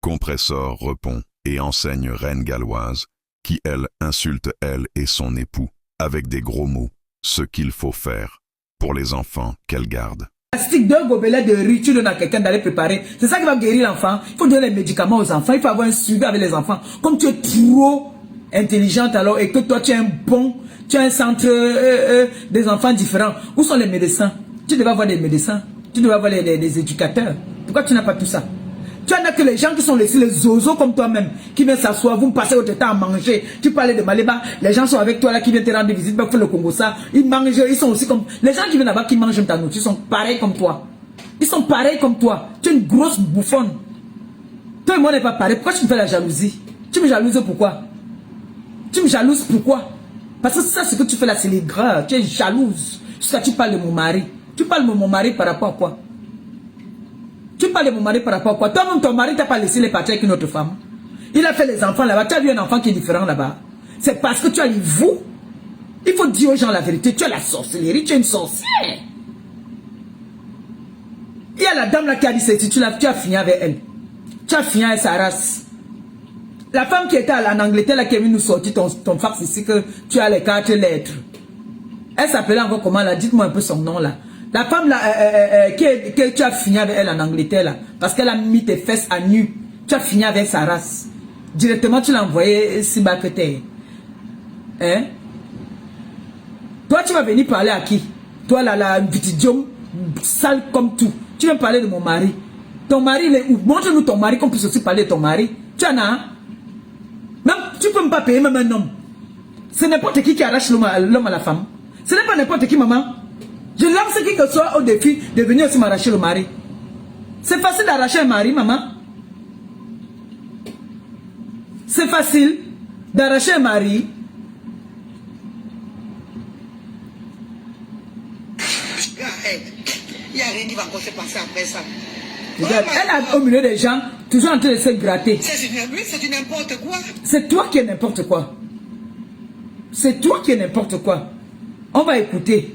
Compressor répond et enseigne reine galloise, qui elle insulte elle et son époux, avec des gros mots, ce qu'il faut faire pour les enfants qu'elle garde. Plastique, 2 gobelets de riz, tu donnes à quelqu'un d'aller préparer. C'est ça qui va guérir l'enfant. Il faut donner les médicaments aux enfants. Il faut avoir un suivi avec les enfants. Comme tu es trop intelligente alors et que toi tu es un bon, tu as un centre des enfants différents. Où sont les médecins? Tu devais avoir des médecins. Tu devais avoir des éducateurs. Pourquoi tu n'as pas tout ça? Tu en as que les gens qui sont laissés, les zozos comme toi-même, qui viennent s'asseoir, vous me passez votre temps à manger. Tu parlais de Maléba, les gens sont avec toi là, qui viennent te rendre visite, pour le Congo, ça. Ils mangent, ils sont aussi comme... Les gens qui viennent là-bas, qui mangent ta nourriture, ils sont pareils comme toi. Ils sont pareils comme toi. Tu es une grosse bouffonne. Toi et moi, on n'est pas pareil. Pourquoi tu me fais la jalousie? Tu me jalouses pourquoi? Tu me jalouses pourquoi? Parce que ça, ce que tu fais là, c'est les gras. Tu es jalouse. Jusqu'à tu parles de mon mari. Tu parles de mon mari par rapport à quoi? Tu parles de mon mari par rapport à quoi? Toi-même, ton mari t'a pas laissé les partir avec une autre femme. Il a fait les enfants là-bas. Tu as vu un enfant qui est différent là-bas. C'est parce que tu as les vous. Il faut dire aux gens la vérité. Tu as la sorcellerie. Tu es une sorcière. Il y a la dame là qui a dit ceci. Tu as fini avec elle. Tu as fini avec sa race. La femme qui était en Angleterre là, qui est venue nous sortir ton fax ici, que tu as les 4 lettres. Elle s'appelait encore comment là? Dites-moi un peu son nom là. La femme là, que tu as fini avec elle en Angleterre là, parce qu'elle a mis tes fesses à nu. Tu as fini avec sa race. Directement tu l'as envoyé si bas que t'es. Hein? Toi tu vas venir parler à qui? Toi là, la petite diom sale comme tout. Tu viens parler de mon mari. Ton mari il est où? Montre-nous ton mari qu'on puisse aussi parler de ton mari. Tu en as un? Même, tu peux même pas payer même un homme. C'est n'importe qui arrache l'homme à la femme. Ce n'est pas n'importe qui, maman. Je lance qui que soit au défi de venir aussi m'arracher le mari. C'est facile d'arracher un mari, maman. C'est facile d'arracher un mari. Il n'y a rien qui va encore se passer après ça. Regarde, elle a au milieu des gens, toujours en train de se gratter. C'est du n'importe quoi. C'est toi qui es n'importe quoi. C'est toi qui es n'importe quoi. On va écouter.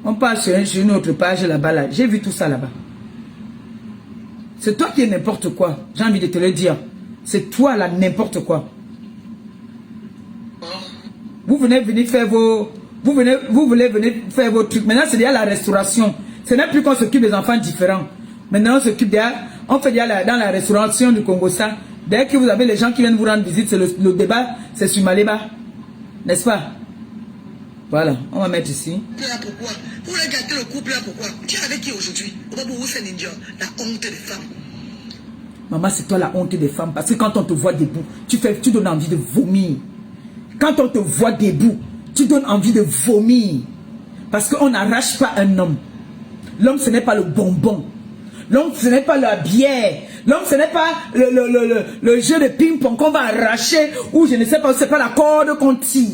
On passe sur une autre page là-bas. Là. J'ai vu tout ça là-bas. C'est toi qui es n'importe quoi. J'ai envie de te le dire. C'est toi là n'importe quoi. Vous venez faire vos... Vous voulez venir faire vos trucs. Maintenant, c'est déjà la restauration. Ce n'est plus qu'on s'occupe des enfants différents. Maintenant, on s'occupe déjà... On fait déjà dans la restauration du Congo ça. Dès que vous avez les gens qui viennent vous rendre visite, c'est le débat, c'est sur Maléba. N'est-ce pas? Voilà, on va mettre ici. Là, pourquoi? Vous regardez le couple là, pourquoi? Tu es avec qui aujourd'hui? La honte des femmes. Maman, c'est toi la honte des femmes. Parce que quand on te voit debout, tu donnes envie de vomir. Quand on te voit debout, tu donnes envie de vomir. Parce qu'on n'arrache pas un homme. L'homme, ce n'est pas le bonbon. L'homme, ce n'est pas la bière. L'homme, ce n'est pas le jeu de ping-pong qu'on va arracher. Ou je ne sais pas, c'est pas la corde qu'on tire.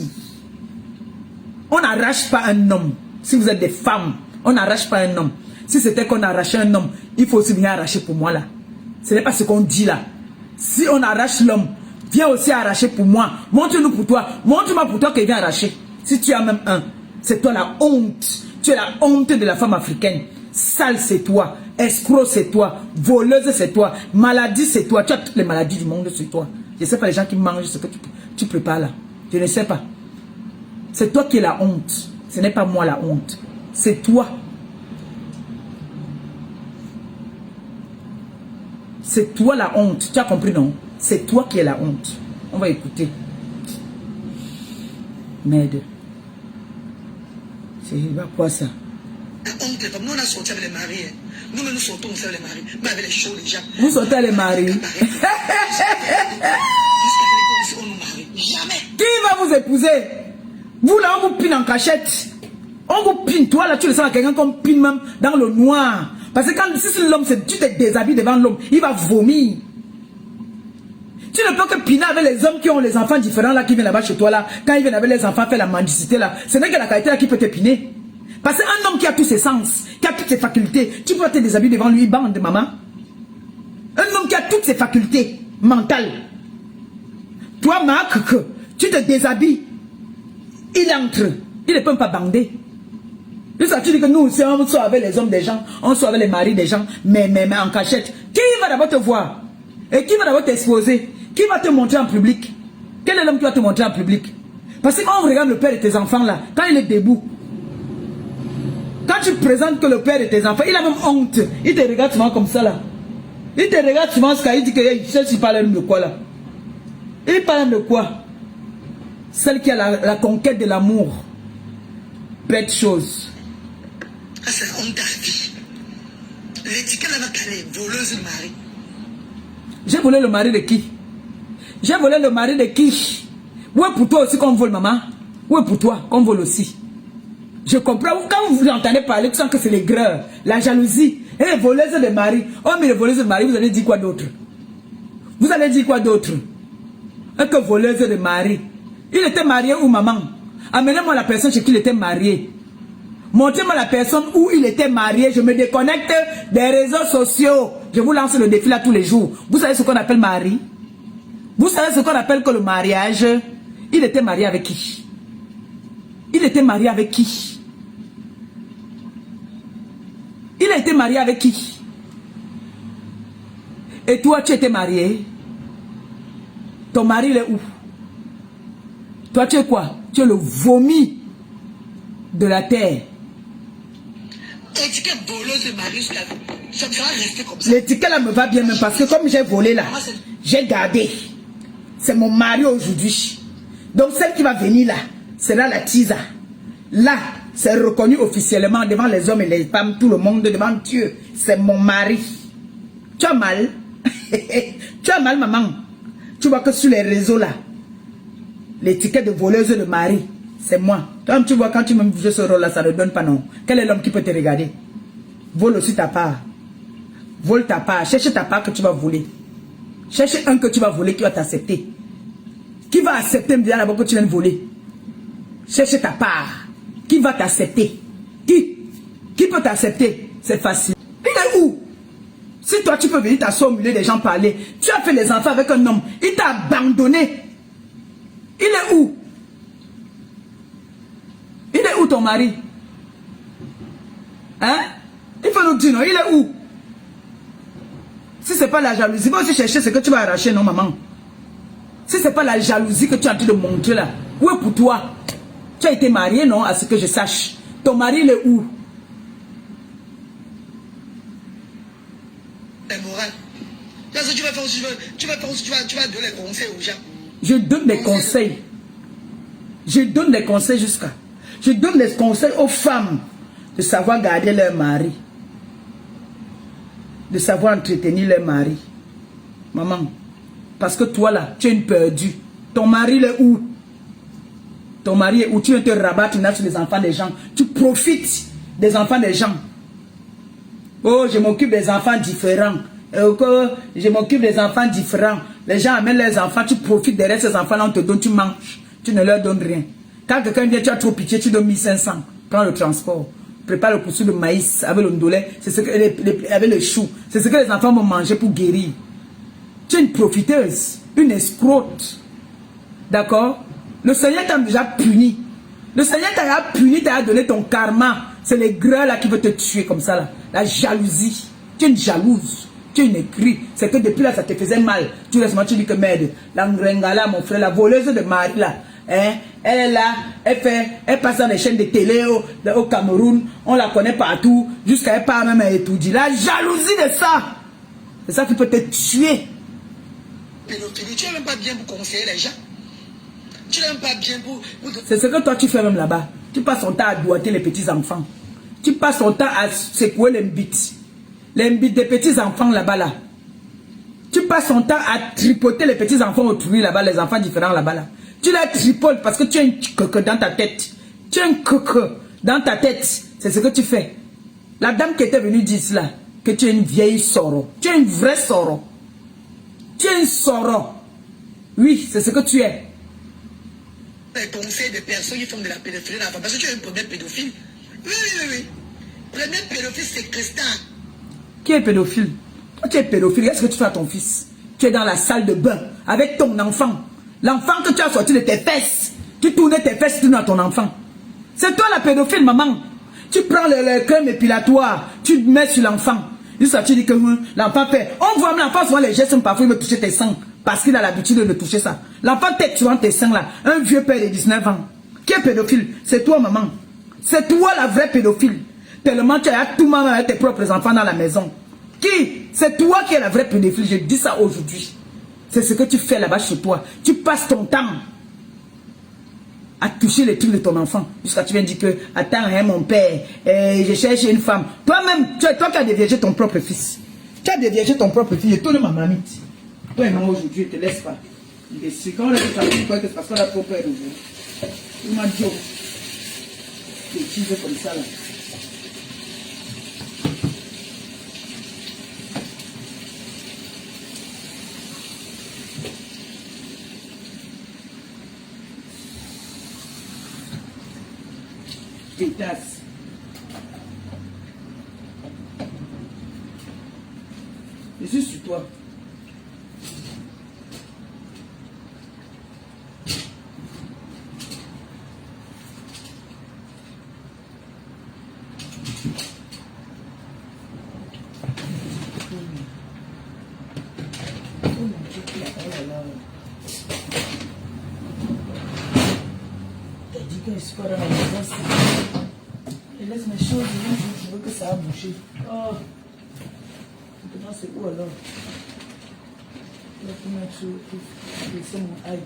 On n'arrache pas un homme. Si vous êtes des femmes, on n'arrache pas un homme. Si c'était qu'on arrachait un homme, il faut aussi venir arracher pour moi là. Ce n'est pas ce qu'on dit là. Si on arrache l'homme, viens aussi arracher pour moi. Montre-nous pour toi. Montre-moi pour toi qu'il vient arracher. Si tu as même un, c'est toi la honte. Tu es la honte de la femme africaine. Sale, c'est toi. Escroc, c'est toi. Voleuse, c'est toi. Maladie, c'est toi. Tu as toutes les maladies du monde sur toi. Je ne sais pas les gens qui mangent ce que tu prépares là. Je ne sais pas. C'est toi qui es la honte. Ce n'est pas moi la honte. C'est toi. C'est toi la honte. Tu as compris, non? C'est toi qui es la honte. On va écouter. Merde. C'est quoi ça? La honte des femmes. Nous, on a sorti avec les maris. Nous, nous sortons aussi avec les maris. Mais avec les choses, les gens. Vous sortez avec les maris. Jamais. Qui va vous épouser? Vous là, on vous pine en cachette. On vous pine. Toi là, tu le sens à quelqu'un qu'on pine même dans le noir. Parce que quand si l'homme, tu te déshabilles devant l'homme, il va vomir. Tu ne peux que piner avec les hommes qui ont les enfants différents là, qui viennent là-bas chez toi là. Quand ils viennent avec les enfants faire la mendicité là, ce n'est que la qualité là qui peut te piner. Parce qu'un homme qui a tous ses sens, qui a toutes ses facultés, tu peux te déshabiller devant lui, bande maman. Un homme qui a toutes ses facultés mentales. Toi, Marc, tu te déshabilles. Il entre. Il ne peut pas bander. Ça, tu dis que nous aussi, on soit avec les hommes des gens, on soit avec les maris des gens, mais en cachette. Qui va d'abord te voir? Et qui va d'abord t'exposer? Qui va te montrer en public? Quel est l'homme qui va te montrer en public? Parce que quand on regarde le père de tes enfants là, quand il est debout, quand tu présentes que le père de tes enfants, il a même honte. Il te regarde souvent comme ça là. Il te regarde souvent ce qu'il dit que celle-ci parle de quoi là? Il parle de quoi? Celle qui a la conquête de l'amour. Bête chose. Ah, c'est honte à vie. L'étiquette là va caler, voleuse de mari. J'ai volé le mari de qui? J'ai volé le mari de qui? Où est pour toi aussi qu'on vole, maman? Où est pour toi qu'on vole aussi? Je comprends. Quand vous entendez parler, tu sens que c'est l'aigreur, la jalousie. Et voleuse de mari. Oh, mais les voleuses de mari, vous allez dire quoi d'autre? Vous allez dire quoi d'autre? Et que voleuse de mari. Il était marié où, maman? Amenez-moi la personne chez qui il était marié. Montrez-moi la personne où il était marié. Je me déconnecte des réseaux sociaux. Je vous lance le défi là tous les jours. Vous savez ce qu'on appelle mari? Vous savez ce qu'on appelle que le mariage? Il était marié avec qui? Il était marié avec qui? Il a été marié avec qui? Et toi, tu étais marié? Ton mari, il est où? Toi, tu es quoi? Tu es le vomi de la terre. L'étiquette voleuse de mari, ça va rester comme ça. L'étiquette là me va bien, même parce que comme j'ai volé là, j'ai gardé. C'est mon mari aujourd'hui. Donc celle qui va venir là, sera la tisa. Là, c'est reconnu officiellement devant les hommes et les femmes, tout le monde, devant Dieu. C'est mon mari. Tu as mal? Tu as mal, maman? Tu vois que sur les réseaux là, l'étiquette de voleuse de mari, c'est moi. Toi, tu vois, quand tu me joues ce rôle-là, ça ne donne pas non. Quel est l'homme qui peut te regarder? Vole aussi ta part. Vole ta part. Cherche ta part que tu vas voler. Cherche un que tu vas voler qui va t'accepter. Qui va accepter me dire d'abord que tu viens de voler? Cherche ta part. Qui va t'accepter? Qui peut t'accepter? C'est facile. Il est où? Si toi tu peux venir t'asseoir au milieu des gens parler, tu as fait les enfants avec un homme, il t'a abandonné. Il est où? Il est où ton mari? Hein? Il faut nous dire non, il est où? Si ce n'est pas la jalousie, va aussi chercher ce que tu vas arracher, non maman? Si ce n'est pas la jalousie que tu es en train de montrer là, où est pour toi? Tu as été marié, non, à ce que je sache. Ton mari, il est où? La morale. Tu vas faire aussi, tu vas donner des conseils aux gens. Je donne des conseils. Je donne des conseils jusqu'à. Je donne des conseils aux femmes de savoir garder leur mari. De savoir entretenir leur mari. Maman, parce que toi là, tu es une perdue. Ton mari, il est où? Ton mari est où? Tu viens te rabattre sur les enfants des gens. Tu profites des enfants des gens. Oh, je m'occupe des enfants différents. Je m'occupe des enfants différents. Les gens amènent leurs enfants, tu profites derrière ces enfants-là, on te donne, tu manges. Tu ne leur donnes rien. Quand quelqu'un vient, tu as trop pitié, tu donnes 1500. Prends le transport. Prépare le poursuit de maïs avec le ndolé, c'est ce que avec le chou. C'est ce que les enfants vont manger pour guérir. Tu es une profiteuse, une escrote. D'accord? Le Seigneur t'a déjà puni. Le Seigneur t'a déjà puni, t'a donné ton karma. C'est les greurs là qui veulent te tuer comme ça là. La jalousie. Tu es une jalouse. Tu es une écrit. C'est que depuis là, ça te faisait mal. Tu laisses moi, tu dis que merde. La Ngrengala, mon frère, la voleuse de mari là. Hein? Elle est là, elle passe dans les chaînes de télé au Cameroun. On la connaît partout. Jusqu'à elle part même à étudier. La jalousie de ça. C'est ça qui peut te tuer. Pédophilie, tu n'es même pas bien pour conseiller les gens. Tu n'es même pas bien pour... C'est ce que toi tu fais même là-bas. Tu passes ton temps à doigter les petits enfants. Tu passes ton temps à secouer les mbites. Les mbites des petits enfants là-bas là. Tu passes ton temps à tripoter les petits enfants autrui là-bas, les enfants différents là-bas là. Tu la tripotes parce que tu as un coco dans ta tête. Tu as un coco dans ta tête. C'est ce que tu fais. La dame qui était venue dire cela, que tu es une vieille soro. Tu es une vraie soro. Tu es une soro. Oui, c'est ce que tu es. Les conseils des personnes qui font de la pédophilie d'enfants. Parce que tu es un premier pédophile. Oui. Premier pédophile, c'est Christin. Qui est pédophile? Toi, tu es pédophile. Qu'est-ce que tu fais à ton fils? Tu es dans la salle de bain avec ton enfant. L'enfant que tu as sorti de tes fesses. Tu tournais tes fesses, tu tournes à ton enfant. C'est toi la pédophile, maman. Tu prends le crème épilatoire, tu mets sur l'enfant. Jusqu'à tu dis que l'enfant fait. On voit l'enfant souvent les gestes, parfois il veut toucher tes seins. Parce qu'il a l'habitude de toucher ça. L'enfant tête sur tes seins là. Un vieux père de 19 ans. Qui est pédophile? C'est toi, maman. C'est toi la vraie pédophile. Tellement tu as tout maman avec tes propres enfants dans la maison. Qui? C'est toi qui es la vraie pédophile. Je dis ça aujourd'hui. C'est ce que tu fais là-bas chez toi. Tu passes ton temps à toucher les trucs de ton enfant. Jusqu'à tu viens dire que, attends, hein, mon père, je cherche une femme. Toi-même, toi qui as déviégé ton propre fils. Tu as déviégé ton propre fils. Je tourne ma mamite. Toi et moi aujourd'hui, je ne te laisse pas. Et quand on a dit ça, c'est parce qu'on a trop peur de vous. Il m'a dit, des choses comme ça là. Pétasse. Je suis sur toi. T'as dit que je suis pas dans la maison. Et laisse mes choses, je veux que ça a bouché. Oh. Maintenant c'est où alors? Là, pour mettre sur laisser mon ail.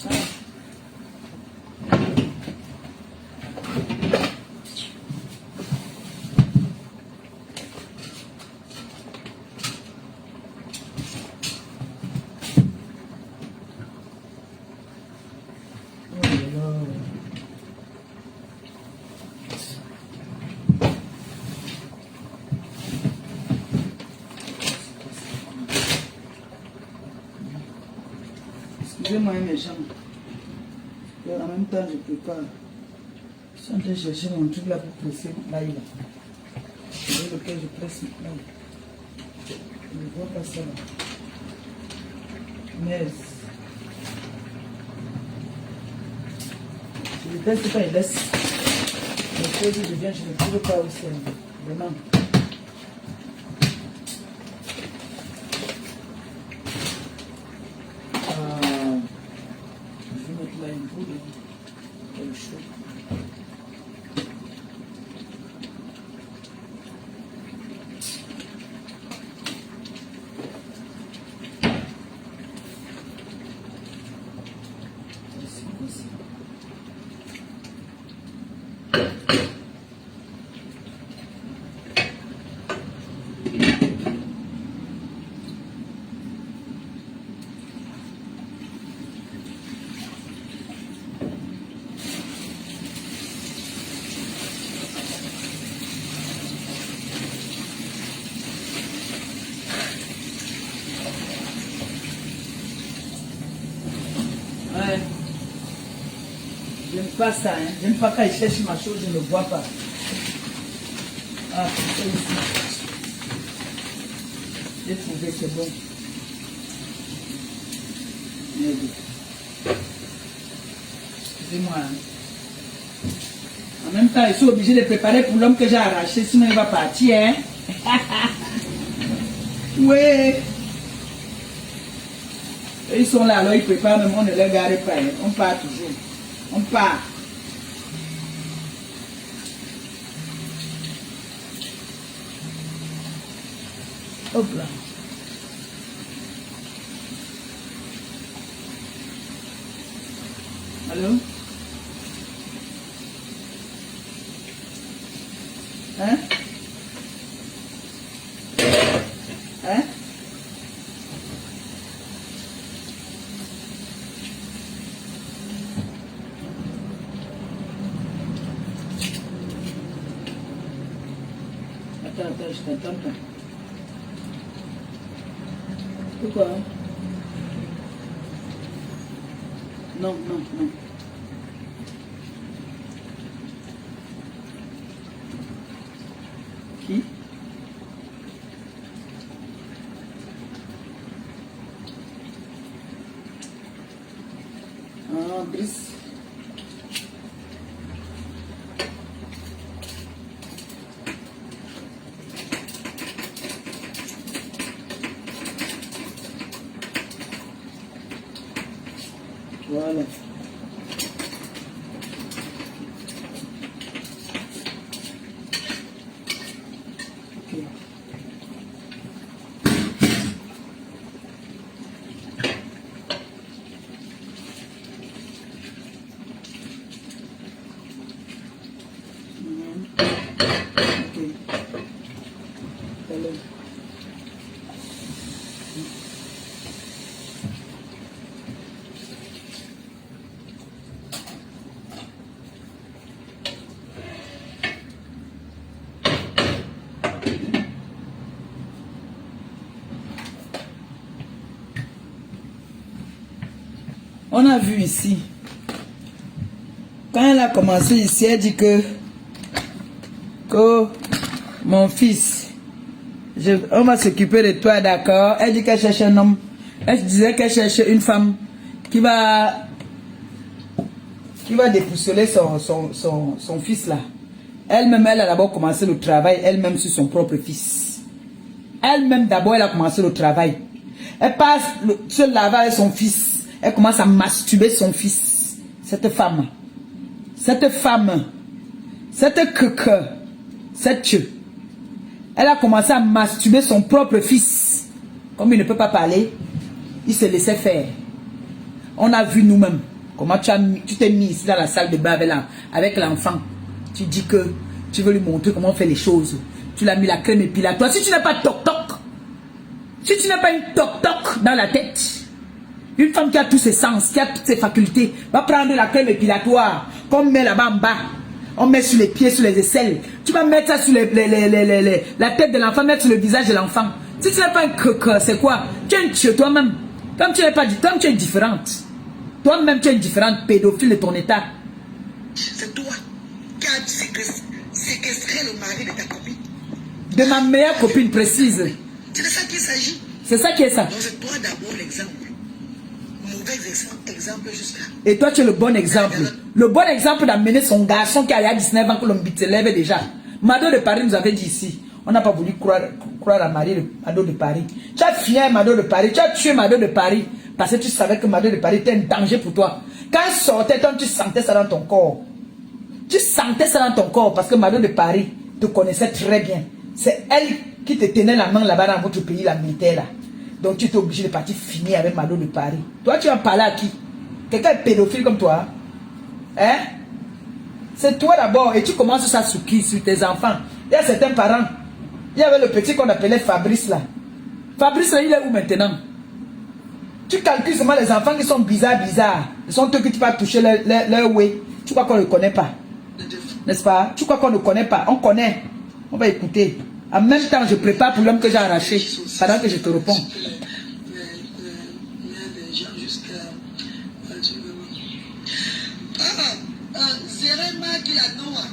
Ah. Excusez-moi mes jambes. Et en même temps, je prépare. Je suis en train de chercher mon truc là pour presser l'ail là. Avec lequel je presse l'ail. Je ne vois pas ça là. Mais je déteste quand il laisse. Les choses je viens, je ne trouve pas aussi. Vraiment. J'aime pas ça, hein. J'aime pas quand il cherche ma chose, je ne vois pas. Ah, c'est ici. J'ai trouvé, c'est bon. Excusez-moi. Hein. En même temps, ils sont obligés de préparer pour l'homme que j'ai arraché, sinon il va partir, hein. Oui. Ils sont là, alors ils préparent, mais on ne les garde pas. Hein. On part toujours. On part. Hop là. Allô? Hein? Hein? Attends, je t'entends pas. Pourquoi? Non. Qui? Ah, Brice. Voilà. Ok. On a vu ici, quand elle a commencé ici, elle dit que mon fils, on va s'occuper de toi, d'accord. Elle dit qu'elle cherche un homme. Elle disait qu'elle cherche une femme qui va dépuceler son fils là. Elle-même, elle a d'abord commencé le travail, elle-même sur son propre fils. Elle-même d'abord, elle a commencé le travail. Elle passe se laver avec son fils. Elle commence à masturber son fils. Cette femme, cette elle a commencé à masturber son propre fils. Comme il ne peut pas parler, il se laissait faire. On a vu nous-mêmes comment tu t'es mis ici dans la salle de bain avec l'enfant. Tu dis que tu veux lui montrer comment on fait les choses. Tu l'as mis la crème épilatoire. Si tu n'as pas toc-toc, si tu n'as pas une toc-toc dans la tête, une femme qui a tous ses sens, qui a toutes ses facultés, va prendre la crème épilatoire qu'on met là-bas en bas. On met sur les pieds, sur les aisselles. Tu vas mettre ça sur la tête de l'enfant, mettre sur le visage de l'enfant. Si tu n'as pas un coq, c'est quoi? Tu es chez toi-même. Comme tu n'es pas, comme tu es différente. Toi-même, tu es différente, pédophile de ton état. C'est toi qui as séquestré le mari de ta copine. De ma meilleure copine précise. C'est de ça qu'il s'agit. C'est ça qui est ça. Donc c'est toi d'abord l'exemple. Mauvais exemple jusqu'à. Et toi, tu es le bon exemple. Le bon exemple d'amener son garçon qui a 19 ans que l'homme se lève déjà. Mado de Paris nous avait dit ici. On n'a pas voulu croire à Marie de Mado de Paris. Tu as fini Mado de Paris. Tu as tué Mado de Paris. Parce que tu savais que Mado de Paris était un danger pour toi. Quand elle sortait, toi, tu sentais ça dans ton corps. Tu sentais ça dans ton corps parce que Mado de Paris te connaissait très bien. C'est elle qui te tenait la main là-bas dans votre pays, la militaire là. Donc tu étais obligé de partir finir avec Mado de Paris. Toi, tu vas parler à qui? Quelqu'un est pédophile comme toi? Hein? C'est toi d'abord. Et tu commences ça sur qui? Sur tes enfants. Il y a certains parents. Il y avait le petit qu'on appelait Fabrice là. Fabrice là, il est où maintenant? Tu calcules seulement les enfants qui sont bizarres. Ils sont eux que tu vas toucher leur way. Tu crois qu'on ne le connaît pas? N'est-ce pas? Tu crois qu'on ne connaît pas? On connaît. On va écouter. En même temps, je prépare pour l'homme que j'ai arraché. Pendant que je te réponds.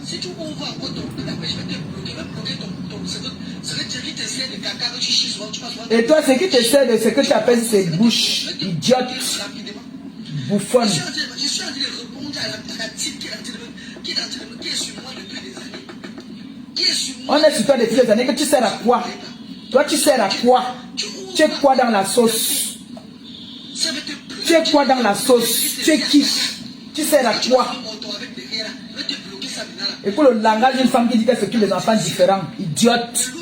Si tu ouvres encore ton je vais te bloquer ton et toi, ce qui t'essaie de ce que tu appelles ces bouches idiotes, bouffonnes. Je suis en train de répondre à la type qui est sur moi depuis des années. On est sur toi depuis des années. Que tu sers à quoi? Toi, tu sers à quoi? Tu es quoi dans la sauce? Tu es quoi dans la sauce? Tu es qui? Tu sers à quoi? Et pour le langage d'une femme qui dit qu'elle s'occupe des enfants différents, idiote.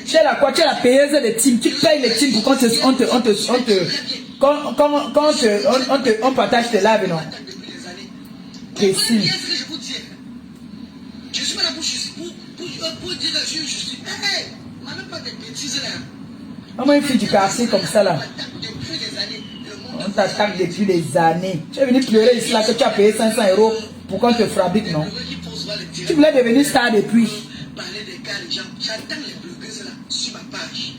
Tu es la quoi? Tu es la payeuse des teams. Tu payes les teams pour qu'on on partage tes lives, non? Précis. Je suis pas là pour dire que je suis justice. Même pas des bêtises là. Comment une fille du quartier comme ça là? On t'attaque depuis des années. Tu es venu pleurer ici là que tu as payé 500 € pour qu'on te fabrique, non? Tu voulais devenir star depuis. Parler des cas, les gens, j'attends les blogueuses là sur ma page.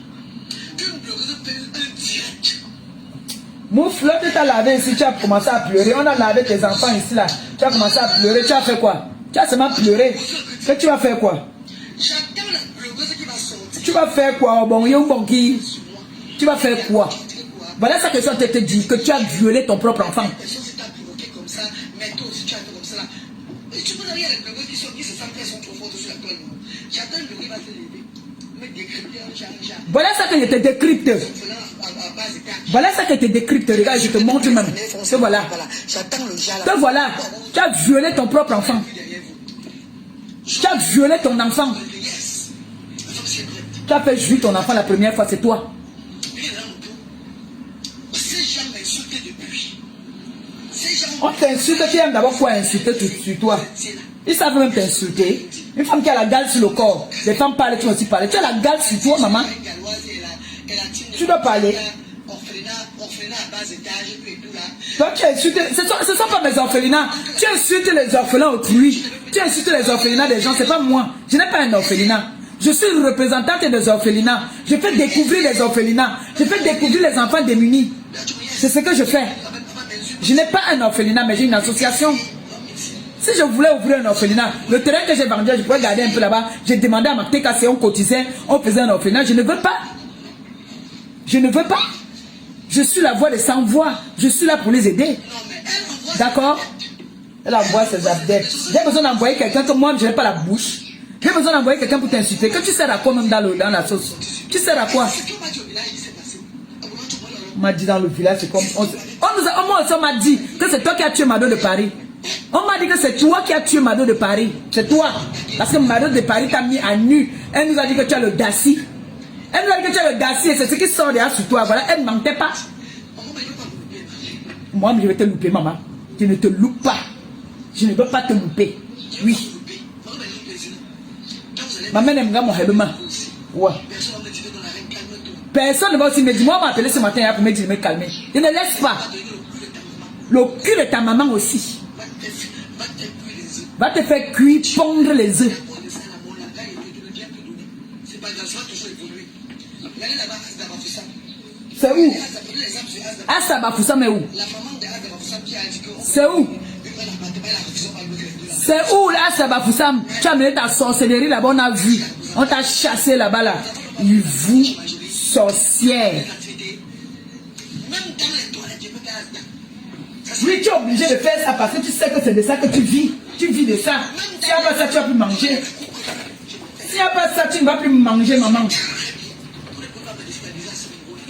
Qu'une blogueuse fait un direct. Mouf, l'autre tu as lavé ici, tu as commencé à pleurer. On a lavé tes enfants ici là. Tu as commencé à pleurer. Tu as fait quoi? Tu as seulement pleuré. Que tu vas faire quoi? J'attends la blogueuse qui va sortir. Tu vas faire quoi? Bon, tu vas faire quoi? Voilà sa question te dit que tu as violé ton propre enfant. Si tu as provoqué comme ça, mais toi aussi tu as fait comme ça là. Et tu peux dire, il y a les blogueuses qui se sentent qu'elles sont trop fortes sur la toile. J'attends le riz va se lever. Voilà ça que je te décrypte. Voilà ça que je te décrypte. Regarde, je te montre même. Te voilà. Te voilà. Tu as violé ton propre enfant. Tu as violé ton enfant. Tu as fait jouir ton enfant la première fois, c'est toi. On t'insulte, tu aimes d'abord quoi insulter sur toi. Ils savent même t'insulter. Une femme qui a la gale sur le corps. Les femmes parlent, tu vas aussi parler. Tu as la gale sur toi, maman. Tu dois parler. Toi, tu insultes. Ce ne sont pas mes orphelinats. Tu insultes les orphelins autrui. Tu insultes les orphelinats des gens. Ce n'est pas moi. Je n'ai pas un orphelinat. Je suis une représentante des orphelinats. Je fais découvrir les orphelinats. Je fais découvrir les enfants démunis. C'est ce que je fais. Je n'ai pas un orphelinat, mais j'ai une association. Si je voulais ouvrir un orphelinat, le terrain que j'ai vendu, je pourrais garder un peu là-bas. J'ai demandé à ma TKC, on cotisait, on faisait un orphelinat. Je ne veux pas. Je ne veux pas. Je suis la voix des sans-voix. Je suis là pour les aider. D'accord? Elle envoie ses abdets. J'ai besoin d'envoyer quelqu'un que moi, je n'ai pas la bouche. J'ai besoin d'envoyer quelqu'un pour t'insulter. Que tu sers à quoi même dans la sauce? Tu sers à quoi? On m'a dit dans le village, c'est comme... On m'a dit que c'est toi qui as tué Mado de Paris. On m'a dit que c'est toi qui as tué Mado de Paris. C'est toi. Parce que Mado de Paris t'a mis à nu. Elle nous a dit que tu as le Daci. Elle nous a dit que tu as le Daci et c'est ce qui sort derrière sur toi. Voilà, elle ne mentait pas. Moi, je vais te louper, maman. Je ne te loupe pas. Je ne veux pas te louper. Oui. Maman aime bien mon helma. Ouais. Personne ne va aussi me dire, moi, on m'a appelé ce matin pour me dire de me calmer. Je ne laisse pas. Le cul de ta maman aussi. Va te faire cuire, pondre les œufs. C'est où? Asabafoussa, mais où? C'est où? C'est où là, Asabafoussa? Tu as mené ta sorcellerie là-bas, on a vu. On t'a chassé là-bas là. Il vous, sorcière. Oui, tu es obligé de faire ça parce que tu sais que c'est de ça que tu vis. Tu vis de ça. Si n'y a pas ça, tu vas plus manger. S'il n'y a pas ça, tu ne vas plus manger, maman.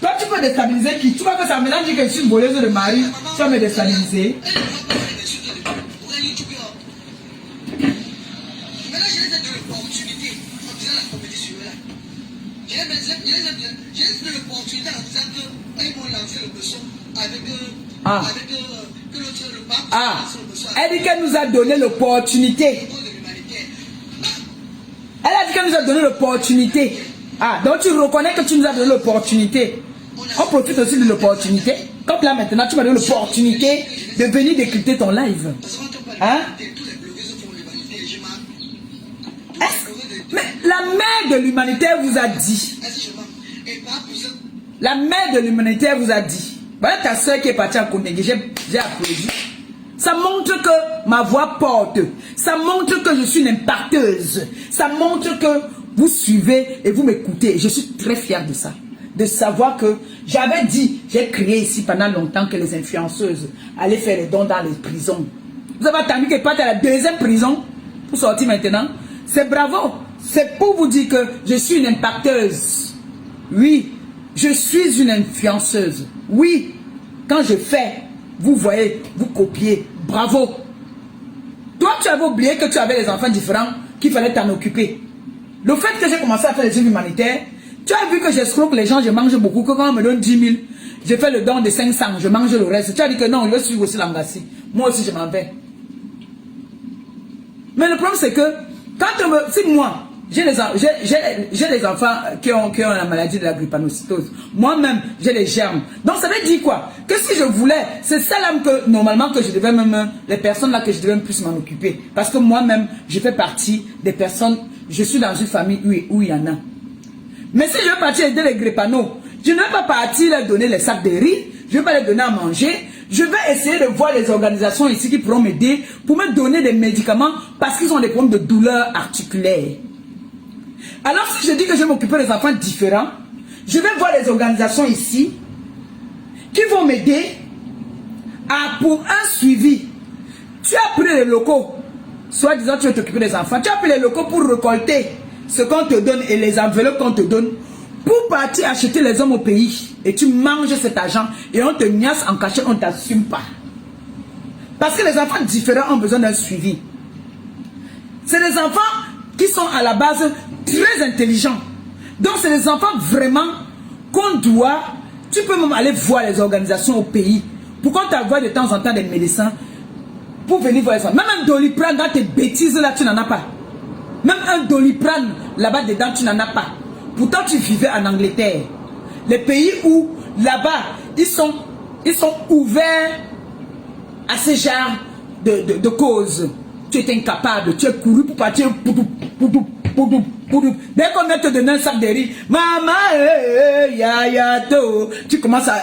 Toi, tu peux déstabiliser qui? Tu vois que ça maintenant dit que je suis une voleuse de mari. Tu vas me déstabiliser. Elle dit qu'elle nous a donné l'opportunité. Elle a dit qu'elle nous a donné l'opportunité. Donc tu reconnais que tu nous as donné l'opportunité. On profite aussi de l'opportunité. Comme là maintenant, tu m'as donné l'opportunité de venir décrypter ton live. Hein? Mais la mère de l'humanitaire vous a dit. La mère de l'humanitaire vous a dit. Voilà ta soeur qui est partie à Kondégué. J'ai applaudi. Ça montre que ma voix porte. Ça montre que je suis une impacteuse. Ça montre que vous suivez et vous m'écoutez. Je suis très fière de ça. De savoir que j'avais dit, j'ai crié ici pendant longtemps que les influenceuses allaient faire les dons dans les prisons. Vous avez attendu qu'elles partent à la deuxième prison pour sortir maintenant. C'est bravo. C'est pour vous dire que je suis une impacteuse. Oui, je suis une influenceuse. Oui, quand je fais, vous voyez, vous copiez. Bravo. Toi, tu avais oublié que tu avais des enfants différents, qu'il fallait t'en occuper. Le fait que j'ai commencé à faire des œuvres humanitaires, tu as vu que j'escroque les gens, je mange beaucoup, que quand on me donne 10 000, je fais le don de 500, je mange le reste. Tu as dit que non, je suis aussi l'angassi. Moi aussi, je m'en vais. Mais le problème, c'est que, quand on me, si moi, j'ai des enfants qui ont la maladie de la drépanocytose. Moi-même, j'ai les germes. Donc, ça veut dire quoi? Que si je voulais, c'est ça là que, normalement, que je devais même, les personnes là que je devais plus m'en occuper. Parce que moi-même, je fais partie des personnes, je suis dans une famille où il y en a. Mais si je veux partir aider les grépanos, je ne vais pas partir leur donner les sacs de riz, je ne vais pas les donner à manger. Je vais essayer de voir les organisations ici qui pourront m'aider pour me donner des médicaments parce qu'ils ont des problèmes de douleur articulaire. Alors si je dis que je vais m'occuper des enfants différents, je vais voir les organisations ici qui vont m'aider pour un suivi. Tu as pris les locaux, soit disant tu veux t'occuper des enfants, tu as pris les locaux pour récolter ce qu'on te donne et les enveloppes qu'on te donne pour partir acheter les hommes au pays. Et tu manges cet argent et on te niasse en cachette, on ne t'assume pas. Parce que les enfants différents ont besoin d'un suivi. C'est des enfants qui sont à la base très intelligents. Donc c'est des enfants vraiment qu'on doit... Tu peux même aller voir les organisations au pays pour qu'on t'envoie de temps en temps des médecins pour venir voir les enfants. Même un Doliprane dans tes bêtises là, tu n'en as pas. Même un Doliprane là-bas dedans, tu n'en as pas. Pourtant, tu vivais en Angleterre. Les pays où, là-bas, ils sont ouverts à ce genre de causes. Tu es incapable, tu es couru pour partir. Dès qu'on vient te donner un sac de riz, maman, tu commences à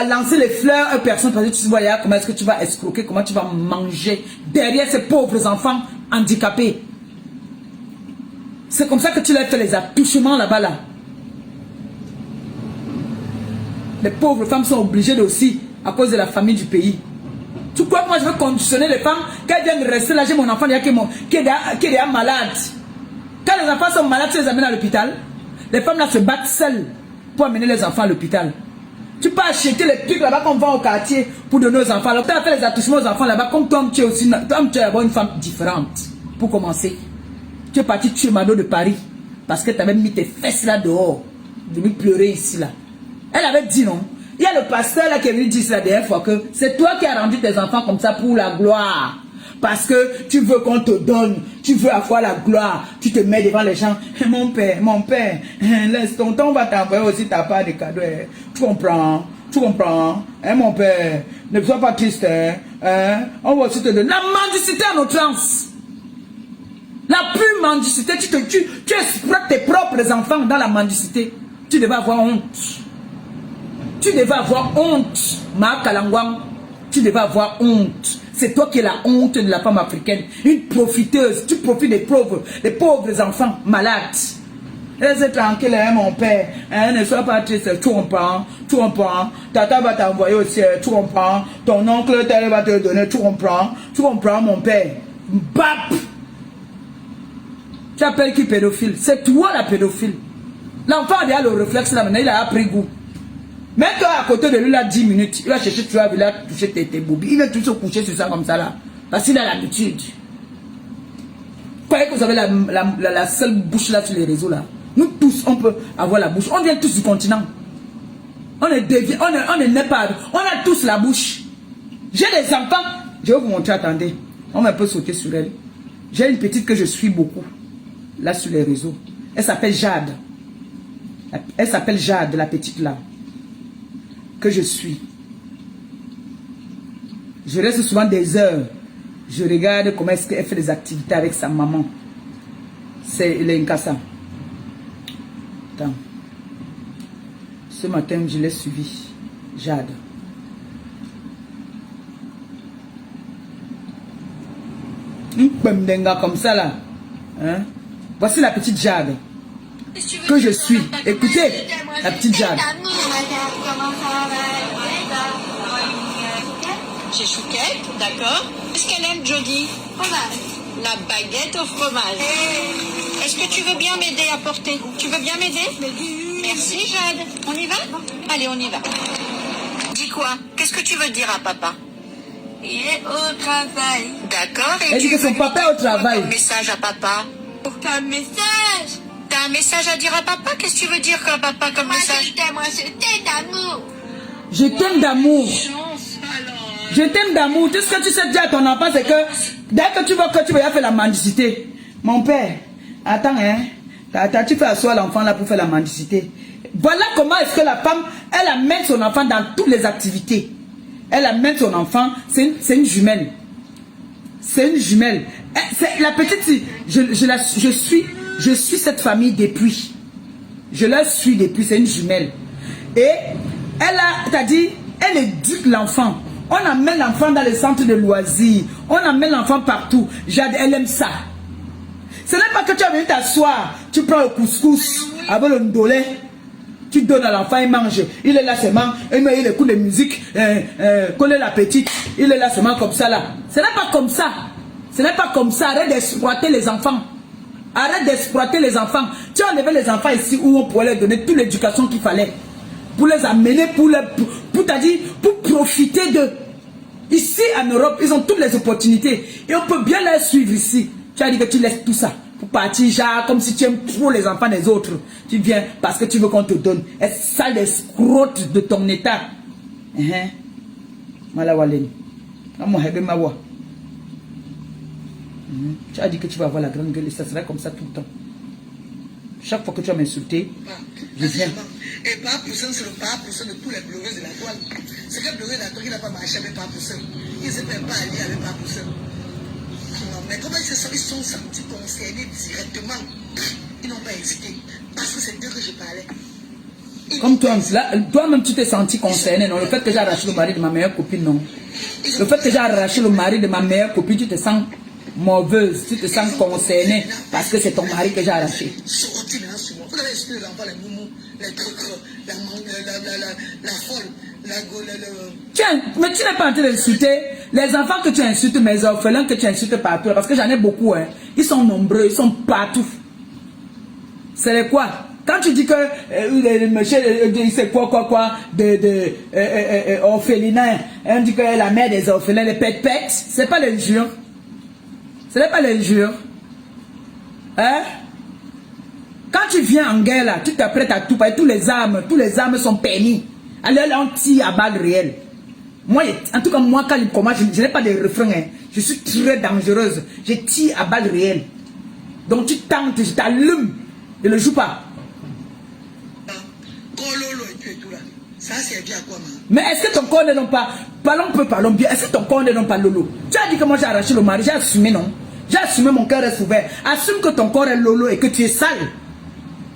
lancer les fleurs à personne parce que tu vois comment est-ce que tu vas escroquer, comment tu vas manger derrière ces pauvres enfants handicapés. C'est comme ça que tu leur fais les attouchements là-bas là. Les pauvres femmes sont obligées aussi à cause de la famille du pays. Tu crois que moi je veux conditionner les femmes qu'elles viennent rester là, j'ai mon enfant qui est déjà malade. Quand les enfants sont malades, tu les amènes à l'hôpital. Les femmes là se battent seules pour amener les enfants à l'hôpital. Tu peux acheter les trucs là-bas qu'on vend au quartier pour donner aux enfants. Alors tu as fait les attouchements aux enfants là-bas, comme toi tu es aussi tu es une femme différente. Pour commencer, tu es parti tuer Mado de Paris parce que tu avais mis tes fesses là dehors, de lui pleurer ici là. Elle avait dit non. Il y a le pasteur là qui est venu dire la dernière fois que c'est toi qui as rendu tes enfants comme ça pour la gloire. Parce que tu veux qu'on te donne, tu veux avoir la gloire, tu te mets devant les gens. Mon père, laisse tonton va t'envoyer aussi ta part de cadeaux. Tu comprends, mon père, ne sois pas triste. On va aussi te donner. La mendicité en outrance. La pure mendicité, tu exploites tes propres enfants dans la mendicité. Tu devais avoir honte. Tu devais avoir honte, Ma Kalangwang. Tu devais avoir honte. C'est toi qui es la honte de la femme africaine. Une profiteuse. Tu profites des pauvres enfants malades. Reste tranquille, mon père. Ne sois pas triste. Tu comprends. Tata va t'envoyer au ciel. Tu comprends. Ton oncle tel va te donner. Tu comprends, mon père. Bap. Tu appelles qui pédophile? C'est toi la pédophile. L'enfant a déjà le réflexe là, maintenant il a appris goût. Mets-toi à côté de lui là 10 minutes. Il va chercher, tu vas venir toucher tes bobis. Il va tout se coucher sur ça comme ça là. Parce qu'il a l'habitude. Vous croyez que vous avez la seule bouche là sur les réseaux là? Nous tous, on peut avoir la bouche. On vient tous du continent. On est népal. On a tous la bouche. J'ai des enfants. Je vais vous montrer, attendez. On va un peu sauter sur elle. J'ai une petite que je suis beaucoup. Là sur les réseaux. Elle s'appelle Jade. Elle s'appelle Jade, la petite là. Que je suis. Je reste souvent des heures. Je regarde comment est-ce qu'elle fait des activités avec sa maman. C'est l'Inkasa. Attends. Ce matin, je l'ai suivi. Jade. Une pemdenga comme ça là. Hein? Voici la petite Jade. Que je suis. Écoutez, la petite Jade. J'ai chouquette, d'accord. Est-ce qu'elle aime Jody? Fromage. La baguette au fromage. Est-ce que tu veux bien m'aider à porter? Tu veux bien m'aider? Merci Jade. On y va? Allez, on y va. Dis quoi? Qu'est-ce que tu veux dire à papa? Il est au travail. D'accord. Elle dit que son papa est au travail. Un message à papa. Aucun message. T'as un message à dire à papa? Qu'est-ce que tu veux dire à papa comme message? Moi, je t'aime d'amour. Je t'aime d'amour. Je t'aime d'amour. Tout ce que tu sais dire à ton enfant, c'est que dès que tu vois que tu vas faire la mendicité, mon père, attends, hein, tu fais asseoir l'enfant là pour faire la mendicité. Voilà comment est-ce que la femme, elle amène son enfant dans toutes les activités. Elle amène son enfant, c'est une jumelle. C'est une jumelle. La petite, je suis cette famille depuis. Je la suis depuis, c'est une jumelle. Et elle a, t'as dit, elle éduque l'enfant. On amène l'enfant dans les centres de loisirs. On amène l'enfant partout. Jade, elle aime ça. Ce n'est pas que tu as venu t'asseoir, tu prends le couscous avec le ndolé, tu donnes à l'enfant, il mange. Il est là seulement, il écoute de musique, coller la petite, il est là seulement comme ça là. Ce n'est pas comme ça. Ce n'est pas comme ça. Arrête d'exploiter les enfants. Arrête d'exploiter les enfants. Tu as enlevé les enfants ici où on pourrait leur donner toute l'éducation qu'il fallait. Pour les amener, pour profiter d'eux. Ici en Europe, ils ont toutes les opportunités. Et on peut bien les suivre ici. Tu as dit que tu laisses tout ça. Pour partir, genre, comme si tu aimes trop les enfants des autres. Tu viens parce que tu veux qu'on te donne. Et ça, les scrottes de ton état. Malawalen. Tu as dit que tu vas avoir la grande gueule et ça sera comme ça tout le temps. Chaque fois que tu vas m'insulter, je viens. Et pas pour ça, c'est le pas pour ça de tous les blogueurs de la toile. C'est que le blogueur de la toile qui n'a pas marché avec pas pour ça. Ils ne s'est même pas alliés avec pas pour ça. Non, mais comment ils sont sentis concernés directement? Ils n'ont pas hésité. Parce que c'est d'eux que je parlais. Comme toi-même tu t'es senti concerné, non? Le fait que j'ai arraché le mari de ma meilleure copine, non? Le fait que j'ai arraché le mari de ma meilleure copine, tu te sens mauvaise, tu te sens concernée parce que c'est ton mari que j'ai arraché. Vous avez expliqué les enfants, les moumous, les trucs, la folle, Tiens, mais tu n'es pas en train d'insulter les enfants que tu insultes, mes orphelins que tu insultes partout, parce que j'en ai beaucoup, hein. Ils sont nombreux, ils sont partout. C'est quoi? Quand tu dis que le monsieur, c'est quoi, orphelinat, on dit que la mère des orphelins, les pète, c'est pas l'injure. Ce n'est pas l'injure. Hein? Quand tu viens en guerre là, tu t'apprêtes à tout, tous les armes sont permis. Alors là, on tire à balles réelles. Moi, en tout cas, moi, quand je commence, je n'ai pas de refrain. Hein. Je suis très dangereuse. Je tire à balles réelles. Donc tu tentes, je t'allume. Je ne le joue pas. Ça, c'est bien à quoi, maman? Mais est-ce que ton corps n'est pas... Parlons bien. Est-ce que ton corps n'est pas lolo? Tu as dit que moi j'ai arraché le mari, j'ai assumé, non? J'ai assumé, mon cœur est ouvert. Assume que ton corps est lolo et que tu es sale.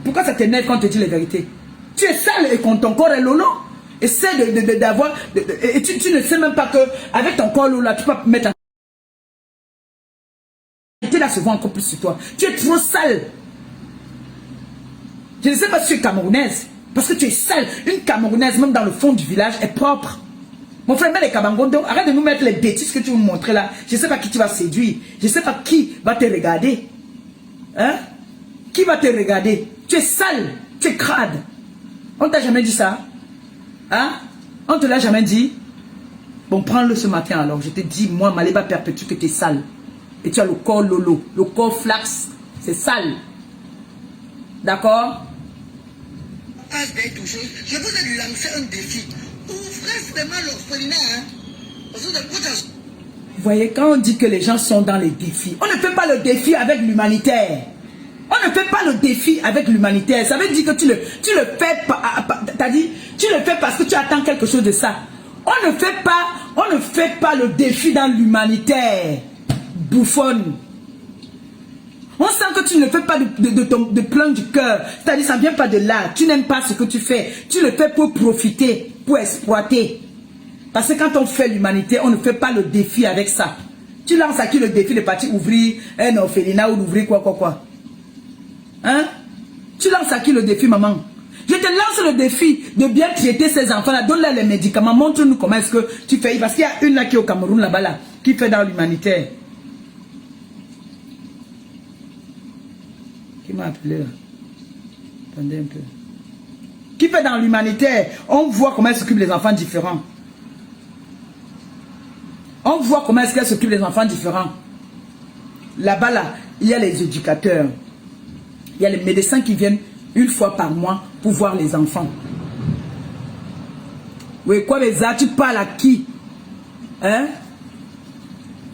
Pourquoi ça t'énerve quand on te dit la vérité? Tu es sale et quand ton corps est lolo. Essaie d'avoir... Et tu ne sais même pas que avec ton corps lolo, là, tu peux mettre... Tu là se voit encore plus sur toi. Tu es trop sale. Je ne sais pas si tu es camerounaise. Parce que tu es sale. Une Camerounaise, même dans le fond du village, est propre. Mon frère, mets les Kabangondo. Arrête de nous mettre les bêtises que tu veux me montrer là. Je ne sais pas qui tu vas séduire. Je ne sais pas qui va te regarder. Hein? Qui va te regarder? Tu es sale. Tu es crade. On t'a jamais dit ça? Hein? On te l'a jamais dit? Bon, prends-le ce matin alors. Je te dis, moi, Maléba perpétue que tu es sale. Et tu as le corps lolo. Le corps flax. C'est sale. D'accord? Je vous ai lancé un défi. Ouvrez vraiment l'orphelinat. Vous voyez, quand on dit que les gens sont dans les défis, on ne fait pas le défi avec l'humanitaire. On ne fait pas le défi avec l'humanitaire. Ça veut dire que tu le fais t'as dit, tu le fais parce que tu attends quelque chose de ça. On ne fait pas le défi dans l'humanitaire. Bouffonne. On sent que tu ne fais pas de plein du cœur. C'est-à-dire, ça ne vient pas de là. Tu n'aimes pas ce que tu fais. Tu le fais pour profiter, pour exploiter. Parce que quand on fait l'humanité, on ne fait pas le défi avec ça. Tu lances à qui le défi de partir ouvrir un orphelinat ou d'ouvrir quoi. Hein? Tu lances à qui le défi, maman? Je te lance le défi de bien traiter ces enfants-là. Donne-leur les médicaments. Montre-nous comment est-ce que tu fais. Parce qu'il y a une là qui est au Cameroun, là-bas, là, qui fait dans l'humanitaire. Qui m'a appelé là? Attendez un peu. Qui fait dans l'humanitaire? On voit comment elle s'occupe des enfants différents. On voit comment est-ce qu'elle s'occupe des enfants différents. Là-bas, là, il y a les éducateurs. Il y a les médecins qui viennent une fois par mois pour voir les enfants. Oui, quoi, mais ça, tu parles à qui? Hein?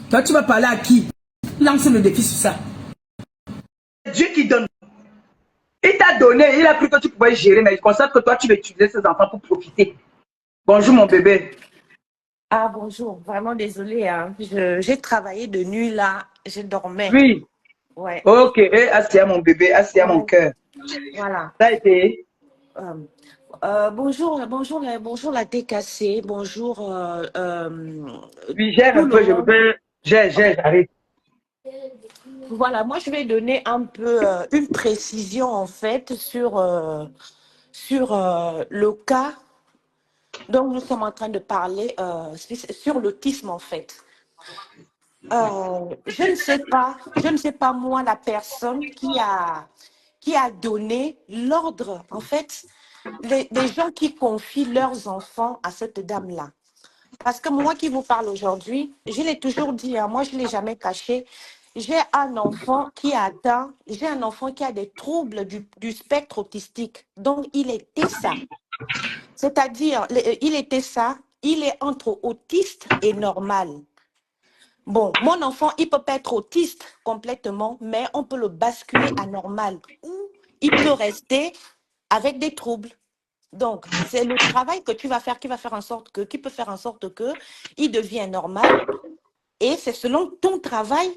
Toi, tu vas parler à qui? Lance le défi sur ça. Dieu qui donne. Il t'a donné, il a cru que tu pouvais gérer, mais il constate que toi, tu veux utiliser ces enfants pour profiter. Bonjour, mon bébé. Ah, bonjour. Vraiment désolée. Hein. J'ai travaillé de nuit là. Je dormais. Oui. Ouais. Ok. Assis mon bébé, assis à mon cœur. Voilà. Ça a été. Bonjour la TKC. Bonjour. Oui, gère un peu. J'arrive. Voilà, moi je vais donner un peu une précision en fait sur le cas dont nous sommes en train de parler sur l'autisme en fait. Je ne sais pas moi la personne qui a donné l'ordre. En fait, les gens qui confient leurs enfants à cette dame-là. Parce que moi qui vous parle aujourd'hui, je l'ai toujours dit, hein, moi je ne l'ai jamais caché. J'ai un enfant qui a atteint, j'ai un enfant qui a des troubles du spectre autistique. Donc il était ça. C'est-à-dire, il était ça, il est entre autiste et normal. Bon, mon enfant, il ne peut pas être autiste complètement, mais on peut le basculer à normal ou il peut rester avec des troubles. Donc, c'est le travail que tu vas faire qui va faire en sorte que, qui peut faire en sorte que il devient normal. Et c'est selon ton travail